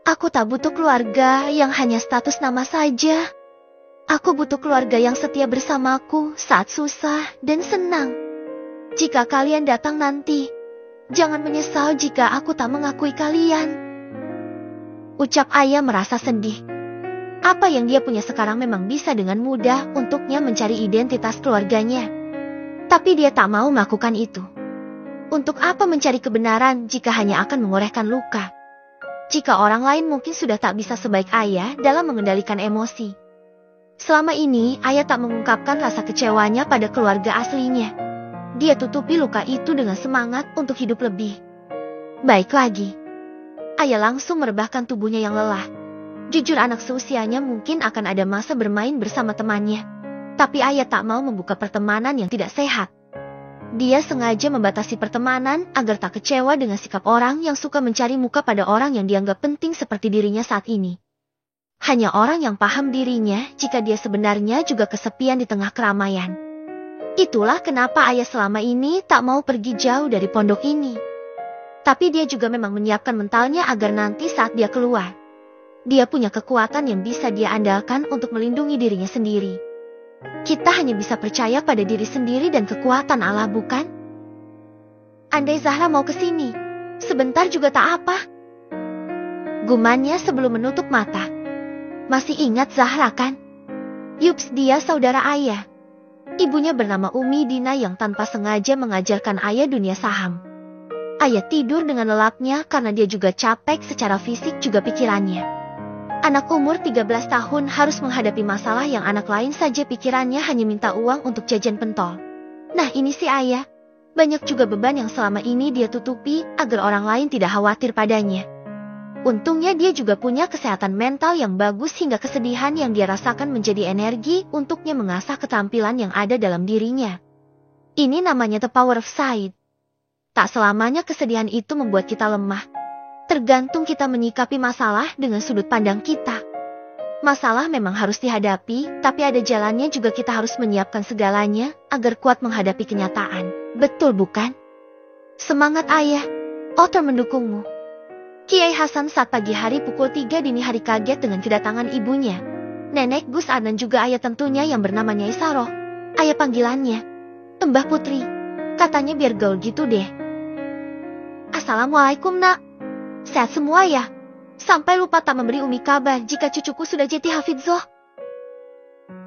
Aku tak butuh keluarga yang hanya status nama saja. Aku butuh keluarga yang setia bersamaku saat susah dan senang. Jika kalian datang nanti, jangan menyesal jika aku tak mengakui kalian. Ucap ayah merasa sedih. Apa yang dia punya sekarang memang bisa dengan mudah untuknya mencari identitas keluarganya. Tapi dia tak mau melakukan itu. Untuk apa mencari kebenaran jika hanya akan mengorehkan luka? Jika orang lain mungkin sudah tak bisa sebaik ayah dalam mengendalikan emosi. Selama ini, ayah tak mengungkapkan rasa kecewanya pada keluarga aslinya. Dia tutupi luka itu dengan semangat untuk hidup lebih baik lagi. Ayah langsung merebahkan tubuhnya yang lelah. Jujur anak seusianya mungkin akan ada masa bermain bersama temannya. Tapi ayah tak mau membuka pertemanan yang tidak sehat. Dia sengaja membatasi pertemanan agar tak kecewa dengan sikap orang yang suka mencari muka pada orang yang dianggap penting seperti dirinya saat ini. Hanya orang yang paham dirinya jika dia sebenarnya juga kesepian di tengah keramaian. Itulah kenapa ayah selama ini tak mau pergi jauh dari pondok ini. Tapi dia juga memang menyiapkan mentalnya agar nanti saat dia keluar, dia punya kekuatan yang bisa dia andalkan untuk melindungi dirinya sendiri. Kita hanya bisa percaya pada diri sendiri dan kekuatan Allah, bukan? Andai Zahra mau ke sini, sebentar juga tak apa. Gumannya sebelum menutup mata. Masih ingat Zahra kan? Yups, dia saudara ayah. Ibunya bernama Umi Dina yang tanpa sengaja mengajarkan ayah dunia saham. Ayah tidur dengan lelapnya karena dia juga capek secara fisik juga pikirannya. Anak umur 13 tahun harus menghadapi masalah yang anak lain saja pikirannya hanya minta uang untuk jajan pentol. Nah ini si ayah. Banyak juga beban yang selama ini dia tutupi agar orang lain tidak khawatir padanya. Untungnya dia juga punya kesehatan mental yang bagus hingga kesedihan yang dia rasakan menjadi energi untuknya mengasah keterampilan yang ada dalam dirinya. Ini namanya the power of sight. Tak selamanya kesedihan itu membuat kita lemah. Tergantung kita menyikapi masalah dengan sudut pandang kita. Masalah memang harus dihadapi, tapi ada jalannya juga kita harus menyiapkan segalanya agar kuat menghadapi kenyataan. Betul bukan? Semangat ayah, Otter mendukungmu. Kiai Hasan saat pagi hari pukul 3 dini hari kaget dengan kedatangan ibunya. Nenek Gus Adnan juga ayah tentunya yang bernama Nyai Saroh. Ayah panggilannya, Mbah Putri. Katanya biar gaul gitu deh. Assalamualaikum nak. Sehat semua ya? Sampai lupa tak memberi Umi kabar jika cucuku sudah jadi hafidzoh.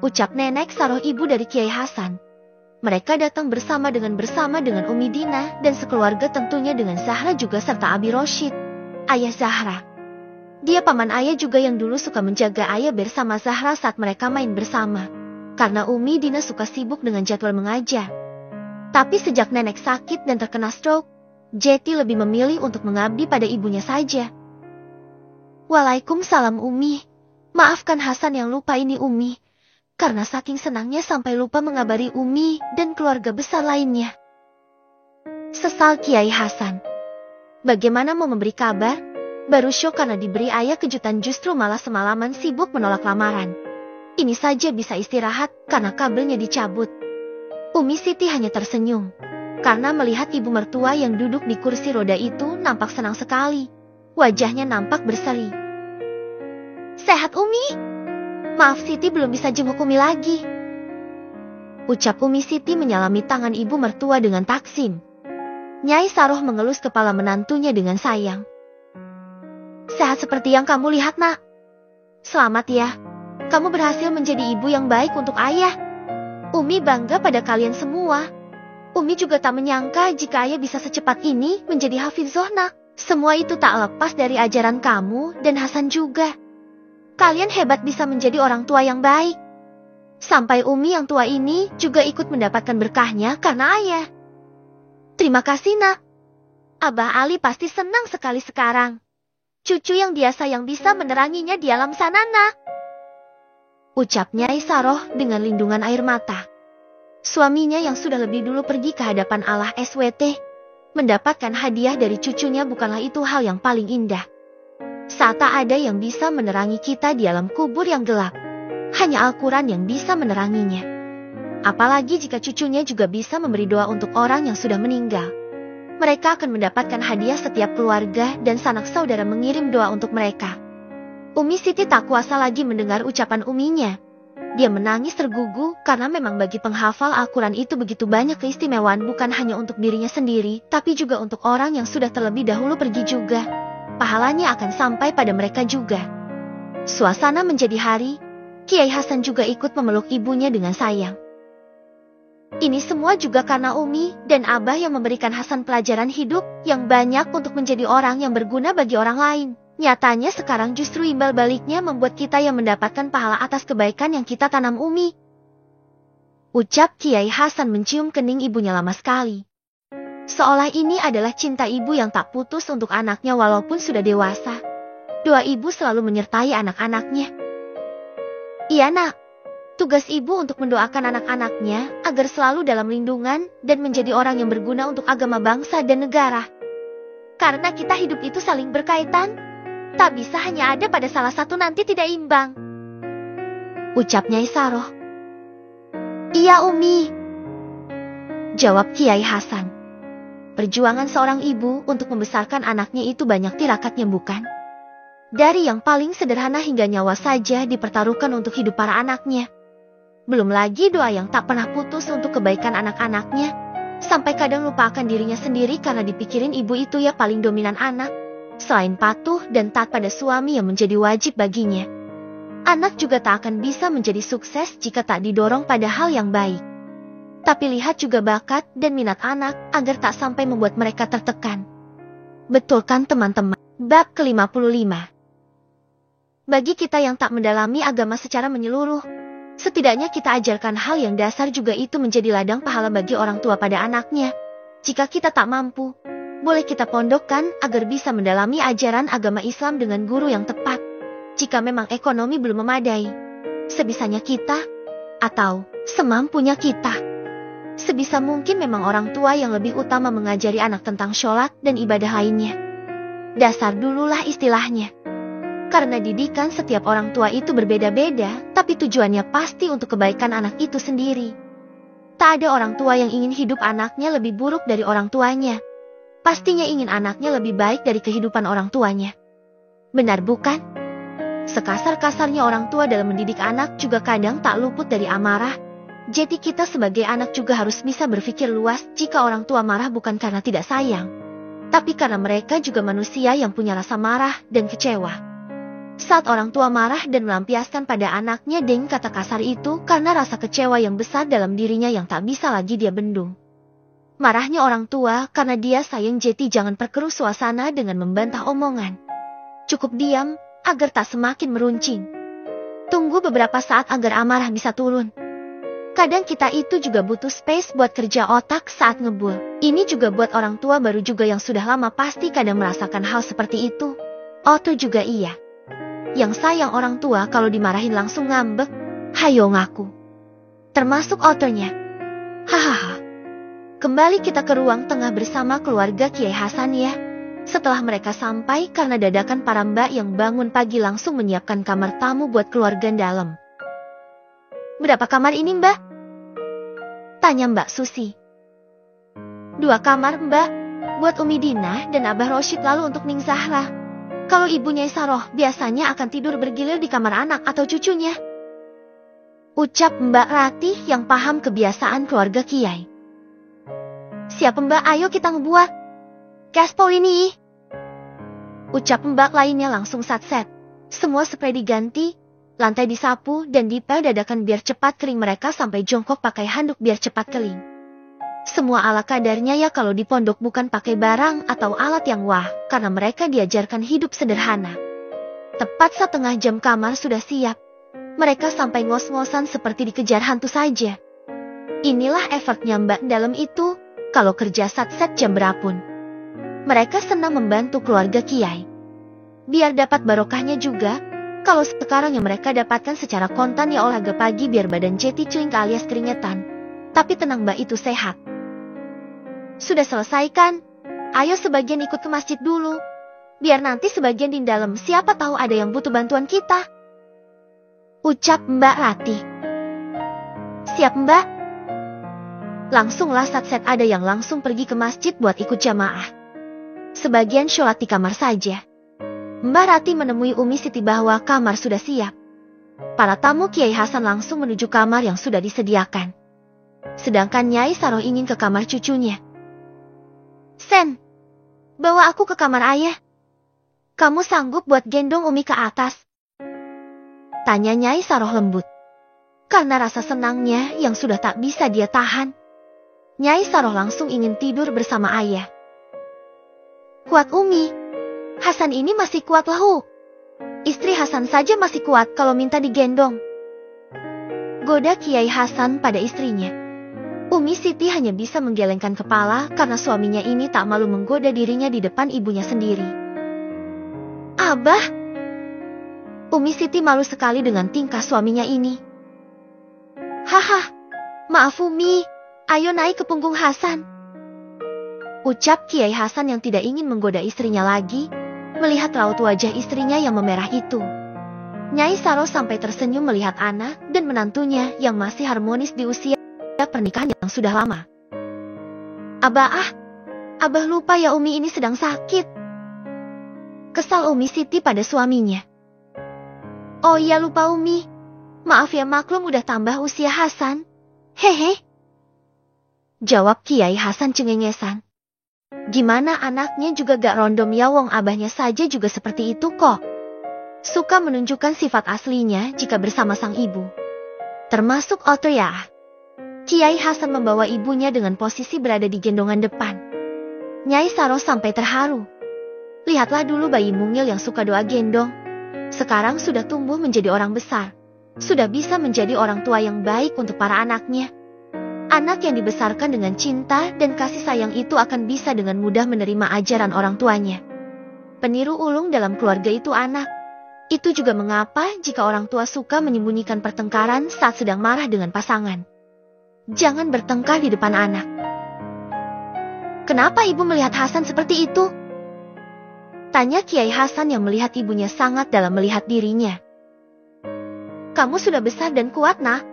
Ucap Nenek Saroh ibu dari Kiai Hasan. Mereka datang bersama dengan Umi Dina dan sekeluarga tentunya dengan Zahra juga serta Abi Roshid. Ayah Zahra. Dia paman ayah juga yang dulu suka menjaga ayah bersama Zahra saat mereka main bersama. Karena Umi Dina suka sibuk dengan jadwal mengajar. Tapi sejak nenek sakit dan terkena stroke, Jeti lebih memilih untuk mengabdi pada ibunya saja. Waalaikumsalam Umi. Maafkan Hasan yang lupa ini Umi. Karena saking senangnya sampai lupa mengabari Umi dan keluarga besar lainnya. Sesal Kiai Hasan. Bagaimana mau memberi kabar? Baru syok karena diberi ayah kejutan justru malah semalaman sibuk menolak lamaran. Ini saja bisa istirahat karena kabelnya dicabut. Umi Siti hanya tersenyum. Karena melihat ibu mertua yang duduk di kursi roda itu nampak senang sekali. Wajahnya nampak berseri. Sehat Umi? Maaf Siti belum bisa jenguk Umi lagi. Ucap Umi Siti menyalami tangan ibu mertua dengan taksim. Nyai Saroh mengelus kepala menantunya dengan sayang. Sehat seperti yang kamu lihat nak. Selamat ya. Kamu berhasil menjadi ibu yang baik untuk ayah. Umi bangga pada kalian semua. Umi juga tak menyangka jika ayah bisa secepat ini menjadi Hafizohna. Semua itu tak lepas dari ajaran kamu dan Hasan juga. Kalian hebat bisa menjadi orang tua yang baik. Sampai Umi yang tua ini juga ikut mendapatkan berkahnya karena ayah. Terima kasih, Nak. Abah Ali pasti senang sekali sekarang. Cucu yang dia sayang bisa meneranginya di alam sana, Nak. Ucapnya Isaroh dengan lindungan air mata. Suaminya yang sudah lebih dulu pergi ke hadapan Allah SWT, mendapatkan hadiah dari cucunya bukanlah itu hal yang paling indah. Saat tak ada yang bisa menerangi kita di alam kubur yang gelap, hanya Al-Quran yang bisa meneranginya. Apalagi jika cucunya juga bisa memberi doa untuk orang yang sudah meninggal. Mereka akan mendapatkan hadiah setiap keluarga dan sanak saudara mengirim doa untuk mereka. Umi Siti tak kuasa lagi mendengar ucapan uminya. Dia menangis tergugu karena memang bagi penghafal Al-Quran itu begitu banyak keistimewaan bukan hanya untuk dirinya sendiri, tapi juga untuk orang yang sudah terlebih dahulu pergi juga. Pahalanya akan sampai pada mereka juga. Suasana menjadi hari, Kiai Hasan juga ikut memeluk ibunya dengan sayang. Ini semua juga karena Umi dan Abah yang memberikan Hasan pelajaran hidup yang banyak untuk menjadi orang yang berguna bagi orang lain. Nyatanya sekarang justru imbal baliknya membuat kita yang mendapatkan pahala atas kebaikan yang kita tanam Umi. Ucap Kiai Hasan mencium kening ibunya lama sekali. Seolah ini adalah cinta ibu yang tak putus untuk anaknya walaupun sudah dewasa. Doa ibu selalu menyertai anak-anaknya. Iya, Nak. Tugas ibu untuk mendoakan anak-anaknya agar selalu dalam lindungan dan menjadi orang yang berguna untuk agama bangsa dan negara. Karena kita hidup itu saling berkaitan. Tak bisa hanya ada pada salah satu nanti tidak imbang. Ucapnya Isaroh. Iya, Umi. Jawab Kiai Hasan. Perjuangan seorang ibu untuk membesarkan anaknya itu banyak tirakatnya bukan? Dari yang paling sederhana hingga nyawa saja dipertaruhkan untuk hidup para anaknya. Belum lagi doa yang tak pernah putus untuk kebaikan anak-anaknya. Sampai kadang lupakan dirinya sendiri karena dipikirin ibu itu ya paling dominan anak. Selain patuh dan taat pada suami yang menjadi wajib baginya. Anak juga tak akan bisa menjadi sukses jika tak didorong pada hal yang baik. Tapi lihat juga bakat dan minat anak agar tak sampai membuat mereka tertekan. Betul kan teman-teman? Bab ke-55. Bagi kita yang tak mendalami agama secara menyeluruh, setidaknya kita ajarkan hal yang dasar juga itu menjadi ladang pahala bagi orang tua pada anaknya. Jika kita tak mampu, boleh kita pondokkan agar bisa mendalami ajaran agama Islam dengan guru yang tepat. Jika memang ekonomi belum memadai, sebisanya kita, atau semampunya kita. Sebisa mungkin memang orang tua yang lebih utama mengajari anak tentang sholat dan ibadah lainnya. Dasar dululah istilahnya. Karena didikan setiap orang tua itu berbeda-beda, tapi tujuannya pasti untuk kebaikan anak itu sendiri. Tak ada orang tua yang ingin hidup anaknya lebih buruk dari orang tuanya. Pastinya ingin anaknya lebih baik dari kehidupan orang tuanya. Benar bukan? Sekasar-kasarnya orang tua dalam mendidik anak juga kadang tak luput dari amarah. Jadi kita sebagai anak juga harus bisa berpikir luas jika orang tua marah bukan karena tidak sayang. Tapi karena mereka juga manusia yang punya rasa marah dan kecewa. Saat orang tua marah dan melampiaskan pada anaknya dengan kata kasar itu karena rasa kecewa yang besar dalam dirinya yang tak bisa lagi dia bendung. Marahnya orang tua karena dia sayang jadi jangan perkeruh suasana dengan membantah omongan. Cukup diam agar tak semakin meruncing. Tunggu beberapa saat agar amarah bisa turun. Kadang kita itu juga butuh space buat kerja otak saat ngebul. Ini juga buat orang tua baru juga yang sudah lama pasti kadang merasakan hal seperti itu. Oto juga iya. Yang sayang orang tua kalau dimarahin langsung ngambek. Hayo ngaku. Termasuk Otonya. Hahaha. Kembali kita ke ruang tengah bersama keluarga Kiai Hasan ya. Setelah mereka sampai karena dadakan para mbak yang bangun pagi langsung menyiapkan kamar tamu buat keluarga dalam. Berapa kamar ini mbak? Tanya Mbak Susi. 2 kamar mbak, buat Umi Dina dan Abah Rosyid lalu untuk Ning Zahra. Kalau ibunya Isaroh biasanya akan tidur bergilir di kamar anak atau cucunya. Ucap Mbak Ratih yang paham kebiasaan keluarga Kiai. Siap mbak, ayo kita ngebuat. Gaspol ini. Ucap mbak lainnya langsung satset. Semua spray diganti, lantai disapu dan dipel dadakan biar cepat kering mereka sampai jongkok pakai handuk biar cepat kering. Semua ala kadarnya ya kalau di pondok bukan pakai barang atau alat yang wah, karena mereka diajarkan hidup sederhana. Tepat setengah jam kamar sudah siap. Mereka sampai ngos-ngosan seperti dikejar hantu saja. Inilah effortnya Mbak dalam itu, kalau kerja sat-set jam berapun. Mereka senang membantu keluarga Kiai. Biar dapat barokahnya juga, kalau sekarang yang mereka dapatkan secara kontan ya olahraga pagi biar badan Jeti cuing alias keringetan. Tapi tenang Mbak itu sehat. Sudah selesai kan? Ayo sebagian ikut ke masjid dulu. Biar nanti sebagian di dalam siapa tahu ada yang butuh bantuan kita. Ucap Mbak Rati. Siap Mbak. Langsunglah sat-set ada yang langsung pergi ke masjid buat ikut jamaah. Sebagian sholat di kamar saja. Mbak Rati menemui Umi Siti bahwa kamar sudah siap. Para tamu Kiai Hasan langsung menuju kamar yang sudah disediakan. Sedangkan Nyai Saroh ingin ke kamar cucunya. Sen, bawa aku ke kamar ayah. Kamu sanggup buat gendong Umi ke atas? Tanya Nyai Saroh lembut. Karena rasa senangnya yang sudah tak bisa dia tahan. Nyai Saroh langsung ingin tidur bersama ayah. Kuat Umi. Hasan ini masih kuat lahu. Istri Hasan saja masih kuat kalau minta digendong. Goda Kiai Hasan pada istrinya. Umi Siti hanya bisa menggelengkan kepala karena suaminya ini tak malu menggoda dirinya di depan ibunya sendiri. Abah. Umi Siti malu sekali dengan tingkah suaminya ini. Haha, maaf Umi, ayo naik ke punggung Hasan. Ucap Kiai Hasan yang tidak ingin menggoda istrinya lagi, melihat raut wajah istrinya yang memerah itu. Nyai Saroh sampai tersenyum melihat anak dan menantunya yang masih harmonis di usia pernikahan yang sudah lama. Abah lupa ya Umi ini sedang sakit. Kesal Umi Siti pada suaminya. Oh iya lupa Umi. Maaf ya maklum udah tambah usia Hasan. Hehe. Jawab Kiai Hasan cengengesan. Gimana anaknya juga gak rondom ya wong abahnya saja juga seperti itu kok. Suka menunjukkan sifat aslinya jika bersama sang ibu. Termasuk Oto ya. Kiai Hasan membawa ibunya dengan posisi berada di gendongan depan. Nyai Saroh sampai terharu. Lihatlah dulu bayi mungil yang suka doa gendong. Sekarang sudah tumbuh menjadi orang besar. Sudah bisa menjadi orang tua yang baik untuk para anaknya. Anak yang dibesarkan dengan cinta dan kasih sayang itu akan bisa dengan mudah menerima ajaran orang tuanya. Peniru ulung dalam keluarga itu anak. Itu juga mengapa jika orang tua suka menyembunyikan pertengkaran saat sedang marah dengan pasangan. Jangan bertengkar di depan anak. Kenapa ibu melihat Hasan seperti itu? Tanya Kiai Hasan yang melihat ibunya sangat dalam melihat dirinya. Kamu sudah besar dan kuat nak.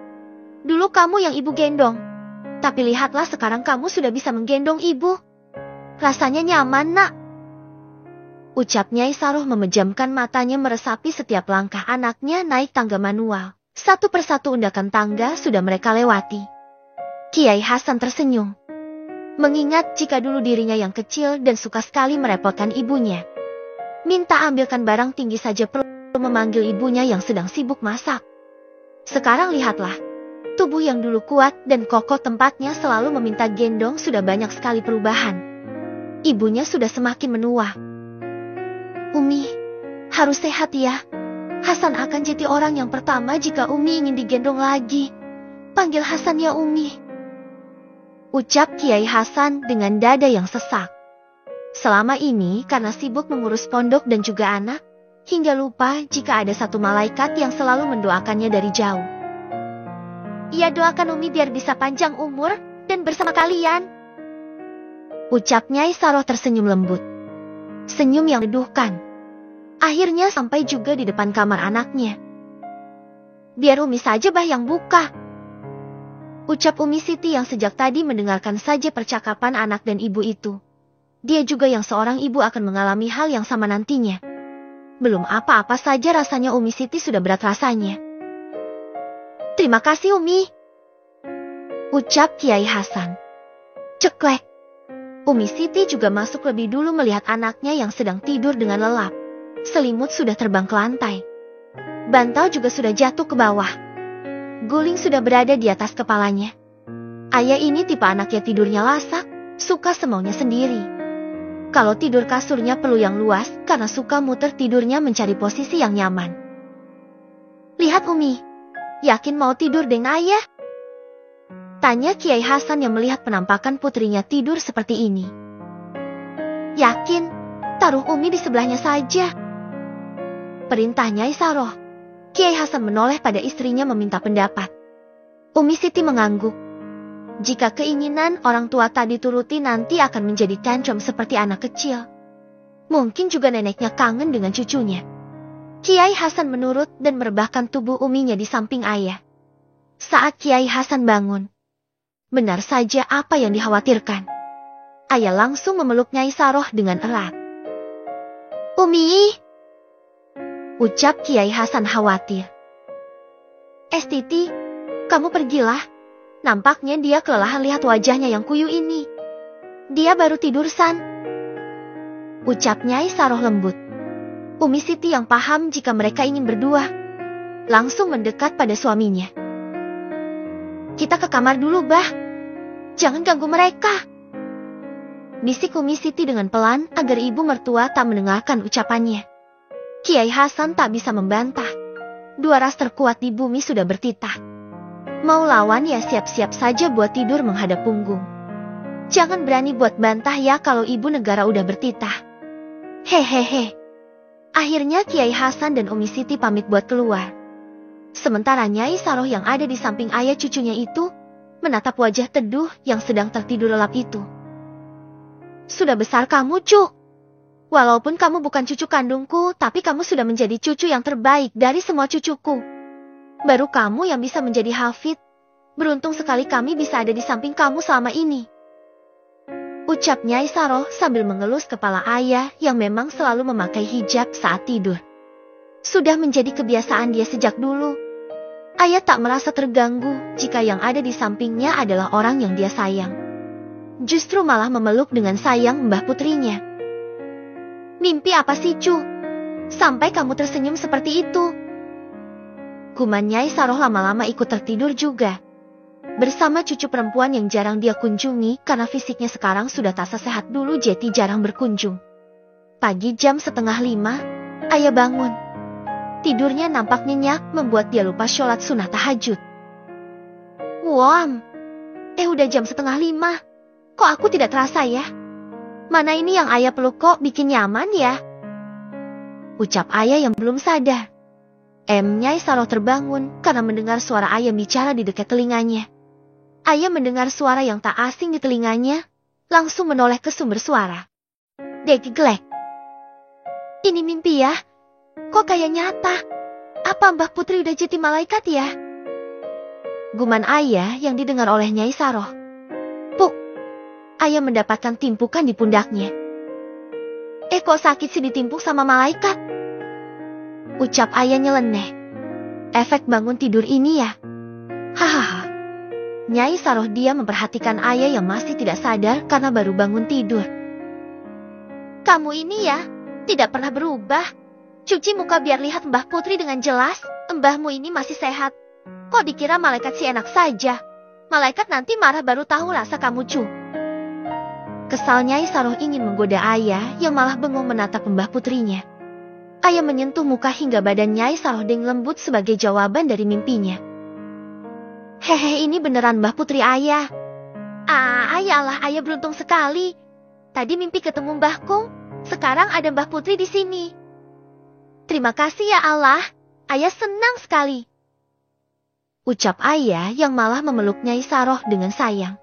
Dulu kamu yang ibu gendong. Tapi lihatlah sekarang kamu sudah bisa menggendong ibu. Rasanya nyaman nak. Ucap Nyai Saroh memejamkan matanya meresapi setiap langkah anaknya naik tangga manual. Satu persatu undakan tangga sudah mereka lewati. Kiai Hasan tersenyum. Mengingat jika dulu dirinya yang kecil dan suka sekali merepotkan ibunya. Minta ambilkan barang tinggi saja perlu memanggil ibunya yang sedang sibuk masak. Sekarang lihatlah. Tubuh yang dulu kuat dan kokoh tempatnya selalu meminta gendong sudah banyak sekali perubahan. Ibunya sudah semakin menua. Umi, harus sehat ya. Hasan akan jadi orang yang pertama jika Umi ingin digendong lagi. Panggil Hasan ya Umi. Ucap Kiai Hasan dengan dada yang sesak. Selama ini karena sibuk mengurus pondok dan juga anak, hingga lupa jika ada satu malaikat yang selalu mendoakannya dari jauh. Ia doakan Umi biar bisa panjang umur dan bersama kalian. Ucap Nyai Saroh tersenyum lembut. Senyum yang meneduhkan. Akhirnya sampai juga di depan kamar anaknya. Biar Umi saja bah yang buka. Ucap Umi Siti yang sejak tadi mendengarkan saja percakapan anak dan ibu itu. Dia juga yang seorang ibu akan mengalami hal yang sama nantinya. Belum apa-apa saja rasanya Umi Siti sudah berat rasanya. Terima kasih Umi. Ucap Kiai Hasan. Ceklek. Umi Siti juga masuk lebih dulu melihat anaknya yang sedang tidur dengan lelap. Selimut sudah terbang ke lantai. Bantal juga sudah jatuh ke bawah. Guling sudah berada di atas kepalanya. Ayah ini tipe anaknya tidurnya lasak, suka semaunya sendiri. Kalau tidur kasurnya perlu yang luas karena suka muter tidurnya mencari posisi yang nyaman. Lihat Umi, yakin mau tidur dengan ayah? Tanya Kiai Hasan yang melihat penampakan putrinya tidur seperti ini. Yakin, taruh Umi di sebelahnya saja. Perintahnya Isaroh. Kiai Hasan menoleh pada istrinya meminta pendapat. Umi Siti mengangguk. Jika keinginan orang tua tadi turuti nanti akan menjadi tantrum seperti anak kecil. Mungkin juga neneknya kangen dengan cucunya. Kiai Hasan menurut dan merebahkan tubuh Uminya di samping ayah. Saat Kiai Hasan bangun, benar saja apa yang dikhawatirkan. Ayah langsung memeluk Nyai Saroh dengan erat. Umi! Ucap Kiai Hasan khawatir. Titi, kamu pergilah. Nampaknya dia kelelahan lihat wajahnya yang kuyu ini. Dia baru tidur San. Ucap Nyai Saroh lembut. Umi Siti yang paham jika mereka ingin berdua, langsung mendekat pada suaminya. Kita ke kamar dulu, Bah. Jangan ganggu mereka. Bisik Umi Siti dengan pelan agar ibu mertua tak mendengarkan ucapannya. Kiai Hasan tak bisa membantah. Dua ras terkuat di bumi sudah bertitah. Mau lawan ya siap-siap saja buat tidur menghadap punggung. Jangan berani buat bantah ya kalau ibu negara udah bertitah. Hehehe. Akhirnya Kiai Hasan dan Umi Siti pamit buat keluar. Sementara Nyai Saroh yang ada di samping ayah cucunya itu, menatap wajah teduh yang sedang tertidur lelap itu. Sudah besar kamu, Cuk. Walaupun kamu bukan cucu kandungku, tapi kamu sudah menjadi cucu yang terbaik dari semua cucuku. Baru kamu yang bisa menjadi hafid. Beruntung sekali kami bisa ada di samping kamu selama ini. Ucap Nyai Saroh sambil mengelus kepala ayah yang memang selalu memakai hijab saat tidur. Sudah menjadi kebiasaan dia sejak dulu. Ayah tak merasa terganggu jika yang ada di sampingnya adalah orang yang dia sayang. Justru malah memeluk dengan sayang mbah putrinya. Mimpi apa sih, Cu? Sampai kamu tersenyum seperti itu. Kuman Nyai Saroh lama-lama ikut tertidur juga. Bersama cucu perempuan yang jarang dia kunjungi karena fisiknya sekarang sudah tak sesehat dulu jadi jarang berkunjung. Pagi jam 4:30, ayah bangun. Tidurnya nampak nyenyak membuat dia lupa sholat sunah tahajud. Udah jam 4:30. Kok aku tidak terasa ya? Mana ini yang ayah peluk kok bikin nyaman ya? Ucap ayah yang belum sadar. Nyai Saroh terbangun karena mendengar suara ayah bicara di dekat telinganya. Ayah mendengar suara yang tak asing di telinganya, langsung menoleh ke sumber suara. Deglek. Ini mimpi ya? Kok kayak nyata? Apa Mbah Putri udah jadi malaikat ya? Guman ayah yang didengar oleh Nyai Saroh. Puk. Ayah mendapatkan timpukan di pundaknya. Kok sakit sih ditimpuk sama malaikat? Ucap ayah nyeleneh. Efek bangun tidur ini ya? Hahaha. Nyai Saroh dia memperhatikan ayah yang masih tidak sadar karena baru bangun tidur. Kamu ini ya, tidak pernah berubah. Cuci muka biar lihat Mbah Putri dengan jelas. Mbahmu ini masih sehat. Kok dikira malaikat si enak saja? Malaikat nanti marah baru tahu rasa kamu, Cu. Kesal Nyai Saroh ingin menggoda ayah yang malah bengong menatap Mbah Putrinya. Ayah menyentuh muka hingga badan Nyai Saroh dengan lembut sebagai jawaban dari mimpinya. Hehe, ini beneran Mbah Putri ayah. Ayah beruntung sekali. Tadi mimpi ketemu Mbah Kung, sekarang ada Mbah Putri di sini. Terima kasih ya Allah, ayah senang sekali. Ucap ayah yang malah memeluk Nyai Saroh dengan sayang.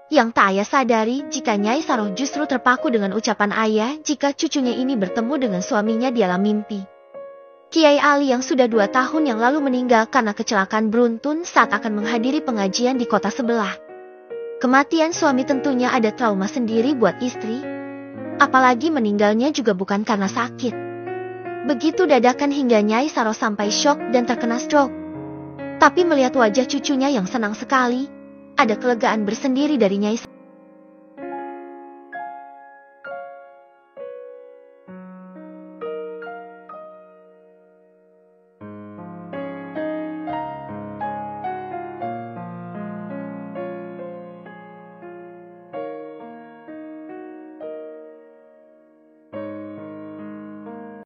Yang tak ayah sadari jika Nyai Saroh justru terpaku dengan ucapan ayah jika cucunya ini bertemu dengan suaminya di alam mimpi. Kiai Ali yang sudah 2 tahun yang lalu meninggal karena kecelakaan beruntun saat akan menghadiri pengajian di kota sebelah. Kematian suami tentunya ada trauma sendiri buat istri, apalagi meninggalnya juga bukan karena sakit. Begitu dadakan hingga Nyai Saroh sampai syok dan terkena stroke. Tapi melihat wajah cucunya yang senang sekali, ada kelegaan bersendiri dari Nyai Saroh.